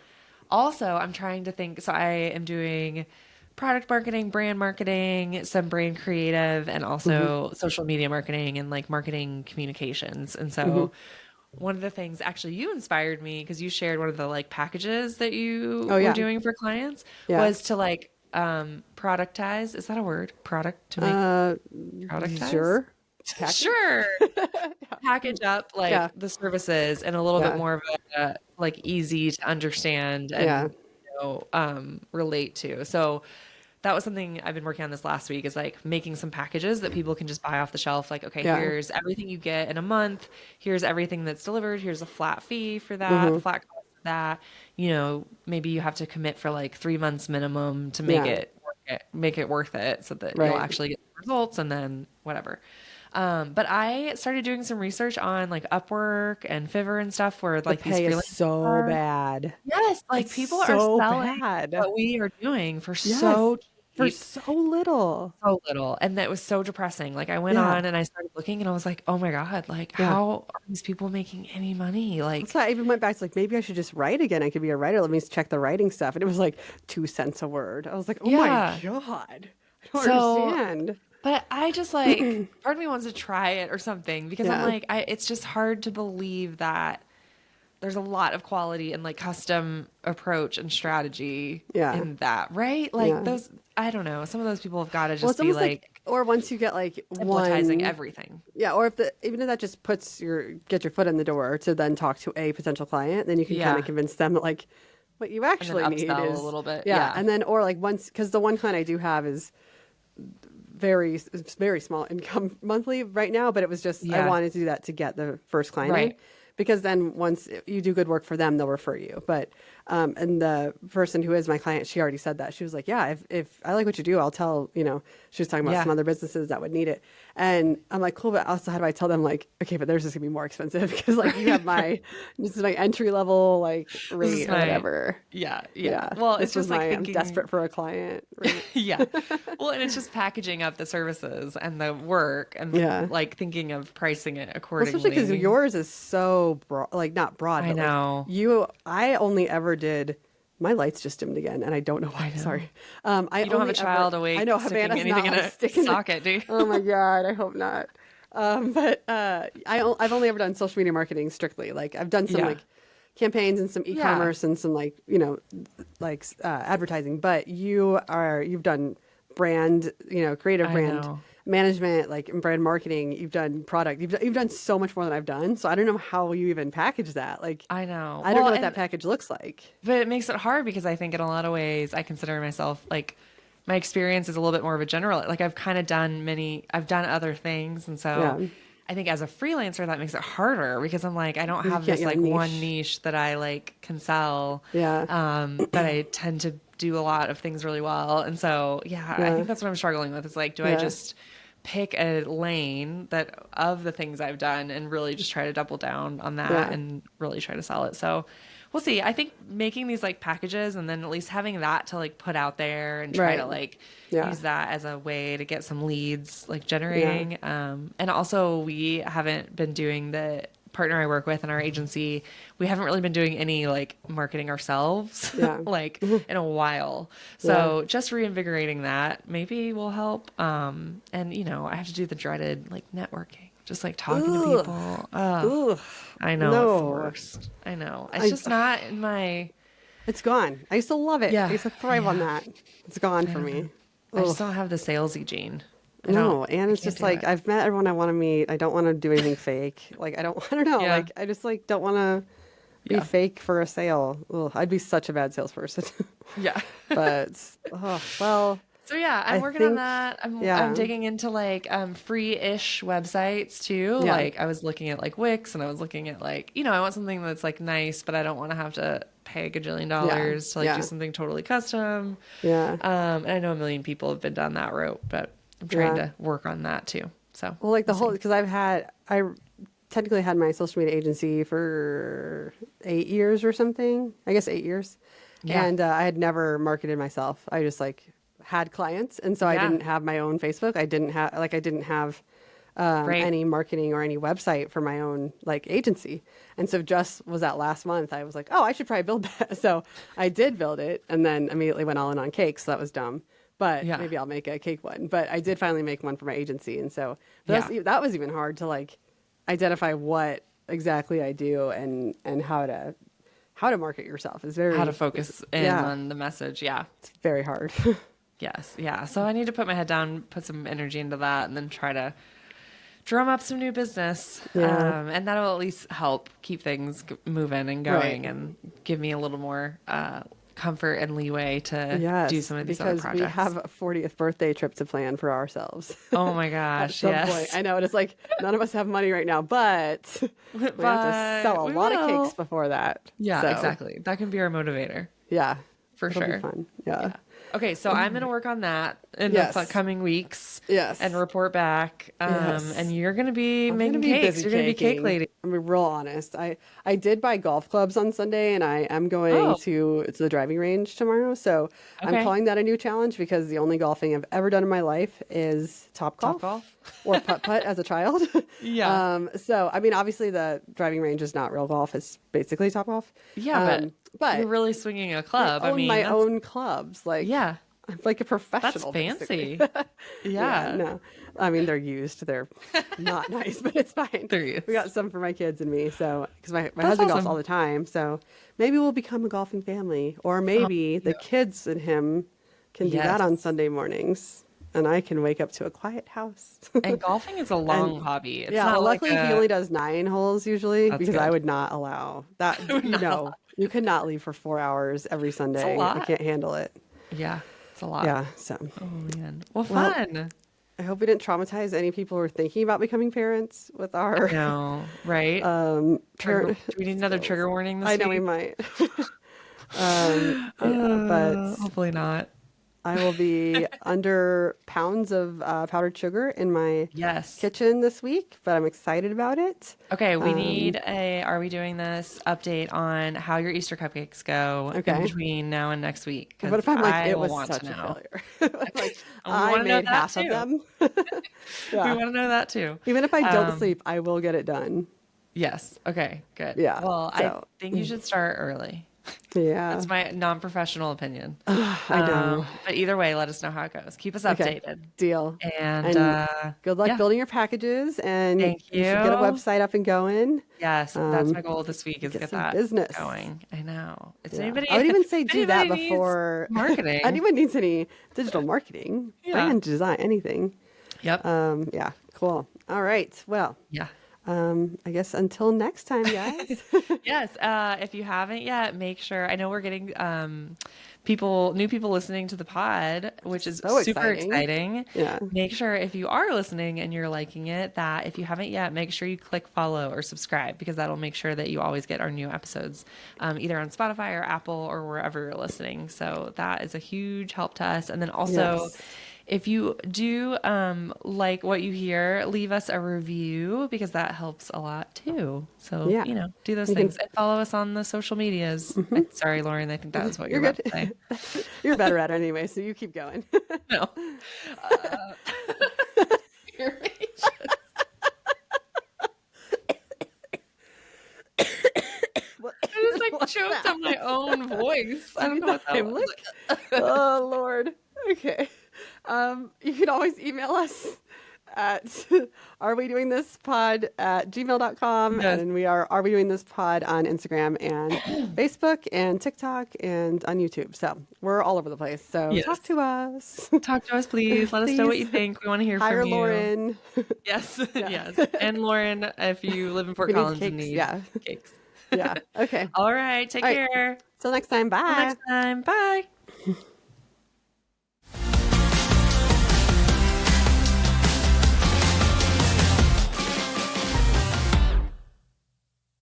[SPEAKER 2] also I'm trying to think, so I am doing product marketing, brand marketing, some brand creative, and
[SPEAKER 1] Hmm.
[SPEAKER 2] also social media marketing and like marketing communications. And
[SPEAKER 1] Hmm.
[SPEAKER 2] so one of the things actually you inspired me because you shared one of the like packages that you
[SPEAKER 1] Oh
[SPEAKER 2] were
[SPEAKER 1] yeah.
[SPEAKER 2] doing for clients
[SPEAKER 1] Yeah.
[SPEAKER 2] was to like productize. Is that a word? Product to make
[SPEAKER 1] Uh,
[SPEAKER 2] productize?
[SPEAKER 1] sure. Package.
[SPEAKER 2] Sure. Package up like
[SPEAKER 1] Yeah.
[SPEAKER 2] the services and a little bit
[SPEAKER 1] Yeah.
[SPEAKER 2] more of a like easy to understand and
[SPEAKER 1] Yeah.
[SPEAKER 2] you know relate to. So that was something I've been working on this last week, is like making some packages that people can just buy off the shelf. Like, okay,
[SPEAKER 1] Yeah.
[SPEAKER 2] here's everything you get in a month. Here's everything that's delivered. Here's a flat fee for that, the
[SPEAKER 1] Mm-hmm.
[SPEAKER 2] flat cost of that. Maybe you have to commit for like 3 months minimum to
[SPEAKER 1] Yeah.
[SPEAKER 2] make it worth it so that you'll
[SPEAKER 1] Right.
[SPEAKER 2] actually get the results and then whatever. But I started doing some research on like Upwork and Fiverr and stuff where
[SPEAKER 1] The
[SPEAKER 2] like these
[SPEAKER 1] pay is
[SPEAKER 2] freelancers
[SPEAKER 1] so
[SPEAKER 2] are.
[SPEAKER 1] bad.
[SPEAKER 2] Yes, like
[SPEAKER 1] It's
[SPEAKER 2] people are
[SPEAKER 1] so
[SPEAKER 2] selling
[SPEAKER 1] bad.
[SPEAKER 2] what we are doing for
[SPEAKER 1] Yes.
[SPEAKER 2] so
[SPEAKER 1] For
[SPEAKER 2] cheap,
[SPEAKER 1] so little.
[SPEAKER 2] so little. And that was so depressing. Like I went
[SPEAKER 1] Yeah.
[SPEAKER 2] on and I started looking and I was like, oh my God, like
[SPEAKER 1] Yeah.
[SPEAKER 2] how are these people making any money?
[SPEAKER 1] That's
[SPEAKER 2] Like,
[SPEAKER 1] why I even went back to like, maybe I should just write again. I could be a writer. Let me check the writing stuff. And it was like 2 cents a word. I was like, oh my
[SPEAKER 2] yeah.
[SPEAKER 1] God. I don't
[SPEAKER 2] So,
[SPEAKER 1] understand.
[SPEAKER 2] but I just like, part of me wants to try it or something because I'm
[SPEAKER 1] Yeah.
[SPEAKER 2] like, it's just hard to believe that there's a lot of quality and like custom approach and strategy
[SPEAKER 1] Yeah.
[SPEAKER 2] in that, right? Like
[SPEAKER 1] Yeah.
[SPEAKER 2] those, I don't know. Some of those people have got to
[SPEAKER 1] Well,
[SPEAKER 2] just
[SPEAKER 1] it's
[SPEAKER 2] be
[SPEAKER 1] almost like,
[SPEAKER 2] like
[SPEAKER 1] or once you get like
[SPEAKER 2] templatizing
[SPEAKER 1] one,
[SPEAKER 2] everything
[SPEAKER 1] yeah, or if even if that just get your foot in the door to then talk to a potential client, then you can kind of
[SPEAKER 2] Yeah.
[SPEAKER 1] convince them that like what you
[SPEAKER 2] And then
[SPEAKER 1] actually need
[SPEAKER 2] upsell a
[SPEAKER 1] is,
[SPEAKER 2] little bit.
[SPEAKER 1] yeah.
[SPEAKER 2] Yeah.
[SPEAKER 1] And then, or like once, because the one client I do have is it's very small income monthly right now, but it was just I
[SPEAKER 2] Yeah.
[SPEAKER 1] wanted to do that to get the first client in,
[SPEAKER 2] Right.
[SPEAKER 1] because then once you do good work for them, they'll refer you. But and the person who is my client, she already said that. She was like, yeah, if I like what you do, I'll tell, she was talking about
[SPEAKER 2] Yeah.
[SPEAKER 1] some other businesses that would need it. And I'm like, cool, but also how do I tell them like, okay, but theirs is gonna be more expensive because like you have this is my entry level like
[SPEAKER 2] This is
[SPEAKER 1] rate or
[SPEAKER 2] my,
[SPEAKER 1] whatever.
[SPEAKER 2] yeah. Yeah.
[SPEAKER 1] Yeah,
[SPEAKER 2] Well, it's
[SPEAKER 1] this was
[SPEAKER 2] just like
[SPEAKER 1] my I'm
[SPEAKER 2] thinking,
[SPEAKER 1] desperate for a client rate.
[SPEAKER 2] yeah. Well, and it's just packaging up the services and the work and
[SPEAKER 1] Yeah.
[SPEAKER 2] like thinking of pricing it
[SPEAKER 1] Well, especially because
[SPEAKER 2] accordingly.
[SPEAKER 1] yours is so broad, like not broad,
[SPEAKER 2] I
[SPEAKER 1] but like
[SPEAKER 2] know.
[SPEAKER 1] I only ever did, my lights just dimmed again, and I don't know
[SPEAKER 2] I
[SPEAKER 1] why.
[SPEAKER 2] know.
[SPEAKER 1] Sorry. I
[SPEAKER 2] You don't have a
[SPEAKER 1] only ever,
[SPEAKER 2] child
[SPEAKER 1] I
[SPEAKER 2] awake
[SPEAKER 1] know
[SPEAKER 2] sticking
[SPEAKER 1] Havana's
[SPEAKER 2] anything
[SPEAKER 1] not
[SPEAKER 2] in
[SPEAKER 1] like
[SPEAKER 2] a
[SPEAKER 1] sticking it.
[SPEAKER 2] socket, do you?
[SPEAKER 1] Oh my God, I hope not. But I've only ever done social media marketing strictly. Like I've done some
[SPEAKER 2] Yeah.
[SPEAKER 1] like campaigns and some
[SPEAKER 2] Yeah.
[SPEAKER 1] e-commerce and some like, advertising, but you've done brand, creative
[SPEAKER 2] I
[SPEAKER 1] brand
[SPEAKER 2] know.
[SPEAKER 1] management, like in brand marketing, you've done product, you've done so much more than I've done. So I don't know how you even package that. Like,
[SPEAKER 2] I know.
[SPEAKER 1] I don't
[SPEAKER 2] Well,
[SPEAKER 1] know what that
[SPEAKER 2] and
[SPEAKER 1] package looks like.
[SPEAKER 2] but it makes it hard because I think in a lot of ways I consider myself like my experience is a little bit more of a general. Like I've done other things. And so
[SPEAKER 1] Yeah.
[SPEAKER 2] I think as a freelancer, that makes it harder because I'm like, I don't
[SPEAKER 1] You
[SPEAKER 2] have
[SPEAKER 1] can't
[SPEAKER 2] this
[SPEAKER 1] get a
[SPEAKER 2] like one
[SPEAKER 1] niche.
[SPEAKER 2] niche that I like can sell.
[SPEAKER 1] Yeah.
[SPEAKER 2] But I tend to do a lot of things really well. And so, yeah, I
[SPEAKER 1] Yeah.
[SPEAKER 2] think that's what I'm struggling with. Is like, do I
[SPEAKER 1] Yeah.
[SPEAKER 2] just pick a lane that of the things I've done and really just try to double down on that
[SPEAKER 1] Yeah.
[SPEAKER 2] and really try to sell it? So we'll see. I think making these like packages and then at least having that to like put out there and try
[SPEAKER 1] Right.
[SPEAKER 2] to like
[SPEAKER 1] Yeah.
[SPEAKER 2] use that as a way to get some leads like
[SPEAKER 1] Yeah.
[SPEAKER 2] generating. And also we haven't been doing the partner I work with in our agency, we haven't really been doing any like marketing ourselves
[SPEAKER 1] Yeah.
[SPEAKER 2] like in a while.
[SPEAKER 1] Yeah.
[SPEAKER 2] So just reinvigorating that maybe will help. And I have to do the dreaded like networking, just like talking to
[SPEAKER 1] Ugh.
[SPEAKER 2] people.
[SPEAKER 1] Ugh.
[SPEAKER 2] I know it's the
[SPEAKER 1] No.
[SPEAKER 2] worst. I know. It's
[SPEAKER 1] I,
[SPEAKER 2] just not in my,
[SPEAKER 1] it's gone. I used to love it. I
[SPEAKER 2] yeah,
[SPEAKER 1] used to thrive on
[SPEAKER 2] yeah.
[SPEAKER 1] that. It's gone
[SPEAKER 2] I
[SPEAKER 1] for
[SPEAKER 2] don't know.
[SPEAKER 1] me.
[SPEAKER 2] I just
[SPEAKER 1] Ugh.
[SPEAKER 2] don't have the salesy gene.
[SPEAKER 1] No, and
[SPEAKER 2] I
[SPEAKER 1] it's
[SPEAKER 2] can't
[SPEAKER 1] just
[SPEAKER 2] do
[SPEAKER 1] like
[SPEAKER 2] it.
[SPEAKER 1] I've met everyone I want to meet. I don't want to do anything fake. Like I don't know.
[SPEAKER 2] Yeah.
[SPEAKER 1] Like I just like don't want to be
[SPEAKER 2] Yeah.
[SPEAKER 1] fake for a sale. Ugh, I'd be such a bad salesperson.
[SPEAKER 2] Yeah.
[SPEAKER 1] But well,
[SPEAKER 2] So yeah, I'm
[SPEAKER 1] I
[SPEAKER 2] working on
[SPEAKER 1] think
[SPEAKER 2] that. I'm
[SPEAKER 1] yeah,
[SPEAKER 2] digging into like free-ish websites too.
[SPEAKER 1] yeah,
[SPEAKER 2] Like I was looking at like Wix and I was looking at like, I want something that's like nice, but I don't want to have to pay a gajillion
[SPEAKER 1] yeah,
[SPEAKER 2] dollars to like do
[SPEAKER 1] yeah,
[SPEAKER 2] something totally custom.
[SPEAKER 1] yeah,
[SPEAKER 2] And I know a million people have been down that route, but I'm trying
[SPEAKER 1] yeah.
[SPEAKER 2] to work on that too. So
[SPEAKER 1] Well, like the
[SPEAKER 2] we'll
[SPEAKER 1] whole
[SPEAKER 2] see.
[SPEAKER 1] because I technically had my social media agency for 8 years or something. I guess 8 years,
[SPEAKER 2] Yeah.
[SPEAKER 1] and I had never marketed myself. I just like had clients, and so I
[SPEAKER 2] Yeah.
[SPEAKER 1] didn't have my own Facebook. I didn't have
[SPEAKER 2] Right.
[SPEAKER 1] any marketing or any website for my own like agency. And so just was that last month, I was like, oh, I should probably build that. So I did build it and then immediately went all in on cakes. So that was dumb. But
[SPEAKER 2] Yeah.
[SPEAKER 1] maybe I'll make a cake one. But I did finally make one for my agency. And so
[SPEAKER 2] Yeah.
[SPEAKER 1] that was even hard to like identify what exactly I do and how to market yourself is
[SPEAKER 2] How to focus in
[SPEAKER 1] yeah,
[SPEAKER 2] on the message. Yeah.
[SPEAKER 1] it's very hard.
[SPEAKER 2] Yes. Yeah. So I need to put my head down, put some energy into that, and then try to drum up some new business.
[SPEAKER 1] Yeah.
[SPEAKER 2] And that'll at least help keep things moving and
[SPEAKER 1] Right.
[SPEAKER 2] going and give me a little more comfort and leeway to do
[SPEAKER 1] Yes,
[SPEAKER 2] some of these other
[SPEAKER 1] because we
[SPEAKER 2] projects.
[SPEAKER 1] have a 40th birthday trip to plan for ourselves
[SPEAKER 2] Oh my
[SPEAKER 1] at
[SPEAKER 2] gosh,
[SPEAKER 1] some point.
[SPEAKER 2] yes.
[SPEAKER 1] I know, and it's like none of us have money right now, but we have to
[SPEAKER 2] But
[SPEAKER 1] sell a
[SPEAKER 2] we
[SPEAKER 1] lot of cakes
[SPEAKER 2] will.
[SPEAKER 1] before that.
[SPEAKER 2] Yeah,
[SPEAKER 1] So,
[SPEAKER 2] exactly. That can be our motivator
[SPEAKER 1] yeah,
[SPEAKER 2] for
[SPEAKER 1] it'll be
[SPEAKER 2] sure.
[SPEAKER 1] fun. Yeah.
[SPEAKER 2] Yeah. Okay, so I'm gonna work on that in the
[SPEAKER 1] Yes.
[SPEAKER 2] coming weeks and
[SPEAKER 1] Yes.
[SPEAKER 2] report back. And
[SPEAKER 1] Yes.
[SPEAKER 2] you're gonna be
[SPEAKER 1] I'm gonna
[SPEAKER 2] making
[SPEAKER 1] be
[SPEAKER 2] cakes.
[SPEAKER 1] busy
[SPEAKER 2] You're gonna be cake
[SPEAKER 1] caking.
[SPEAKER 2] lady.
[SPEAKER 1] I'm gonna be real honest. I did buy golf clubs on Sunday, and I am going
[SPEAKER 2] Oh,
[SPEAKER 1] to the driving range tomorrow. So I'm
[SPEAKER 2] okay.
[SPEAKER 1] calling that a new challenge because the only golfing I've ever done in my life is Top
[SPEAKER 2] Top
[SPEAKER 1] Golf
[SPEAKER 2] golf.
[SPEAKER 1] or putt putt as a child.
[SPEAKER 2] Yeah.
[SPEAKER 1] So I mean, obviously the driving range is not real golf; it's basically Top Golf.
[SPEAKER 2] Yeah, but you're
[SPEAKER 1] But
[SPEAKER 2] really swinging a
[SPEAKER 1] I
[SPEAKER 2] club. I
[SPEAKER 1] own
[SPEAKER 2] mean,
[SPEAKER 1] my
[SPEAKER 2] that's
[SPEAKER 1] own clubs, like
[SPEAKER 2] yeah,
[SPEAKER 1] I'm like a
[SPEAKER 2] that's
[SPEAKER 1] professional, basically.
[SPEAKER 2] fancy.
[SPEAKER 1] Yeah,
[SPEAKER 2] Yeah.
[SPEAKER 1] no. I mean, they're used. They're not nice, but it's fine.
[SPEAKER 2] There he
[SPEAKER 1] We got
[SPEAKER 2] is.
[SPEAKER 1] some for my kids and me. So, because my
[SPEAKER 2] That's
[SPEAKER 1] husband golfs all
[SPEAKER 2] awesome.
[SPEAKER 1] the time. So maybe we'll become a golfing family. Or
[SPEAKER 2] Oh,
[SPEAKER 1] maybe the
[SPEAKER 2] yeah.
[SPEAKER 1] kids and him can do that
[SPEAKER 2] Yes.
[SPEAKER 1] on Sunday mornings. And I can wake up to a quiet house.
[SPEAKER 2] And golfing is a long
[SPEAKER 1] And
[SPEAKER 2] hobby. It's
[SPEAKER 1] yeah, well,
[SPEAKER 2] not like
[SPEAKER 1] luckily he
[SPEAKER 2] a,
[SPEAKER 1] only does 9 holes usually
[SPEAKER 2] that's
[SPEAKER 1] because I
[SPEAKER 2] good.
[SPEAKER 1] would not allow that.
[SPEAKER 2] I would
[SPEAKER 1] You
[SPEAKER 2] not allow
[SPEAKER 1] know, you could not leave for 4 hours every
[SPEAKER 2] it's a
[SPEAKER 1] Sunday. I
[SPEAKER 2] lot.
[SPEAKER 1] can't handle it.
[SPEAKER 2] Yeah, it's a lot.
[SPEAKER 1] Yeah. So,
[SPEAKER 2] Oh man. Well,
[SPEAKER 1] well,
[SPEAKER 2] fun.
[SPEAKER 1] I hope we didn't traumatize any people who are thinking about becoming parents with
[SPEAKER 2] I
[SPEAKER 1] our
[SPEAKER 2] know, right? Trigger,
[SPEAKER 1] parent
[SPEAKER 2] do we need another
[SPEAKER 1] skills.
[SPEAKER 2] trigger warning
[SPEAKER 1] I
[SPEAKER 2] this
[SPEAKER 1] know we
[SPEAKER 2] week?
[SPEAKER 1] might. Yeah, but
[SPEAKER 2] Hopefully not.
[SPEAKER 1] I will be under pounds of powdered sugar in my
[SPEAKER 2] Yes.
[SPEAKER 1] kitchen this week, but I'm excited about it.
[SPEAKER 2] Okay, we
[SPEAKER 1] Um,
[SPEAKER 2] need are we doing this update on how your Easter cupcakes go in
[SPEAKER 1] okay.
[SPEAKER 2] between now and next week?
[SPEAKER 1] What
[SPEAKER 2] Because
[SPEAKER 1] if I'm like,
[SPEAKER 2] I
[SPEAKER 1] it
[SPEAKER 2] will
[SPEAKER 1] was
[SPEAKER 2] want to
[SPEAKER 1] such a
[SPEAKER 2] know.
[SPEAKER 1] failure? Like,
[SPEAKER 2] And we
[SPEAKER 1] I
[SPEAKER 2] want to know
[SPEAKER 1] made
[SPEAKER 2] that
[SPEAKER 1] half of
[SPEAKER 2] too.
[SPEAKER 1] them.
[SPEAKER 2] We
[SPEAKER 1] Yeah.
[SPEAKER 2] want to know that too.
[SPEAKER 1] Even if I don't
[SPEAKER 2] Um,
[SPEAKER 1] sleep, I will get it done.
[SPEAKER 2] yes. Okay, good.
[SPEAKER 1] Yeah.
[SPEAKER 2] Well, I
[SPEAKER 1] So,
[SPEAKER 2] think you should start early.
[SPEAKER 1] yeah.
[SPEAKER 2] That's my non-professional opinion.
[SPEAKER 1] I know.
[SPEAKER 2] But either way, let us know how it goes. Keep us
[SPEAKER 1] Okay.
[SPEAKER 2] updated.
[SPEAKER 1] Deal.
[SPEAKER 2] And
[SPEAKER 1] And good luck
[SPEAKER 2] yeah,
[SPEAKER 1] building your packages, and
[SPEAKER 2] thank
[SPEAKER 1] you should get a
[SPEAKER 2] you.
[SPEAKER 1] website up and going.
[SPEAKER 2] Yes, that's my goal this week is
[SPEAKER 1] Get
[SPEAKER 2] get
[SPEAKER 1] some
[SPEAKER 2] that
[SPEAKER 1] business.
[SPEAKER 2] going. I know. If
[SPEAKER 1] Yeah.
[SPEAKER 2] anybody
[SPEAKER 1] I would even say
[SPEAKER 2] if
[SPEAKER 1] do that
[SPEAKER 2] anybody needs
[SPEAKER 1] before
[SPEAKER 2] marketing.
[SPEAKER 1] anyone needs any digital marketing,
[SPEAKER 2] Yeah.
[SPEAKER 1] brand design, anything.
[SPEAKER 2] Yep.
[SPEAKER 1] Yeah, cool. All right. Well,
[SPEAKER 2] Yeah.
[SPEAKER 1] I guess until next time, guys.
[SPEAKER 2] Yes. If you haven't yet, make sure. I know we're getting new people listening to the pod, which is
[SPEAKER 1] So
[SPEAKER 2] super
[SPEAKER 1] exciting.
[SPEAKER 2] exciting.
[SPEAKER 1] Yeah.
[SPEAKER 2] Make sure if you are listening and you're liking it, that if you haven't yet, make sure you click follow or subscribe because that'll make sure that you always get our new episodes, either on Spotify or Apple or wherever you're listening. So that is a huge help to us. And then also,
[SPEAKER 1] Yes.
[SPEAKER 2] if you do like what you hear, leave us a review because that helps a lot too. So,
[SPEAKER 1] Yeah.
[SPEAKER 2] do those
[SPEAKER 1] You can-
[SPEAKER 2] things and follow us on the social medias. Sorry, Lauren, I think that was what
[SPEAKER 1] You're
[SPEAKER 2] you're about
[SPEAKER 1] good.
[SPEAKER 2] to say.
[SPEAKER 1] You're better at it anyway, so you keep going.
[SPEAKER 2] No. You're racist. I just like
[SPEAKER 1] What's
[SPEAKER 2] choked
[SPEAKER 1] that?
[SPEAKER 2] on my own voice. I don't know what that was.
[SPEAKER 1] Heimlich? Oh Lord. Okay. You can always email us at arewedoingthispod@gmail.com,
[SPEAKER 2] Yes.
[SPEAKER 1] and we are we doing this pod on Instagram and Facebook and TikTok and on YouTube. So we're all over the place. So
[SPEAKER 2] Yes.
[SPEAKER 1] talk to us.
[SPEAKER 2] Talk to us, please. Let us know what you
[SPEAKER 1] Please.
[SPEAKER 2] think. We want to hear
[SPEAKER 1] Hire
[SPEAKER 2] from you.
[SPEAKER 1] Lauren.
[SPEAKER 2] Yes.
[SPEAKER 1] Yeah.
[SPEAKER 2] Yes. And Lauren, if you live in Fort
[SPEAKER 1] We need
[SPEAKER 2] Collins and
[SPEAKER 1] cakes.
[SPEAKER 2] need
[SPEAKER 1] Yeah.
[SPEAKER 2] cakes.
[SPEAKER 1] Yeah. Okay.
[SPEAKER 2] All right. Take
[SPEAKER 1] All right.
[SPEAKER 2] care.
[SPEAKER 1] Till next time.
[SPEAKER 2] Till
[SPEAKER 1] Bye.
[SPEAKER 2] next time. Bye.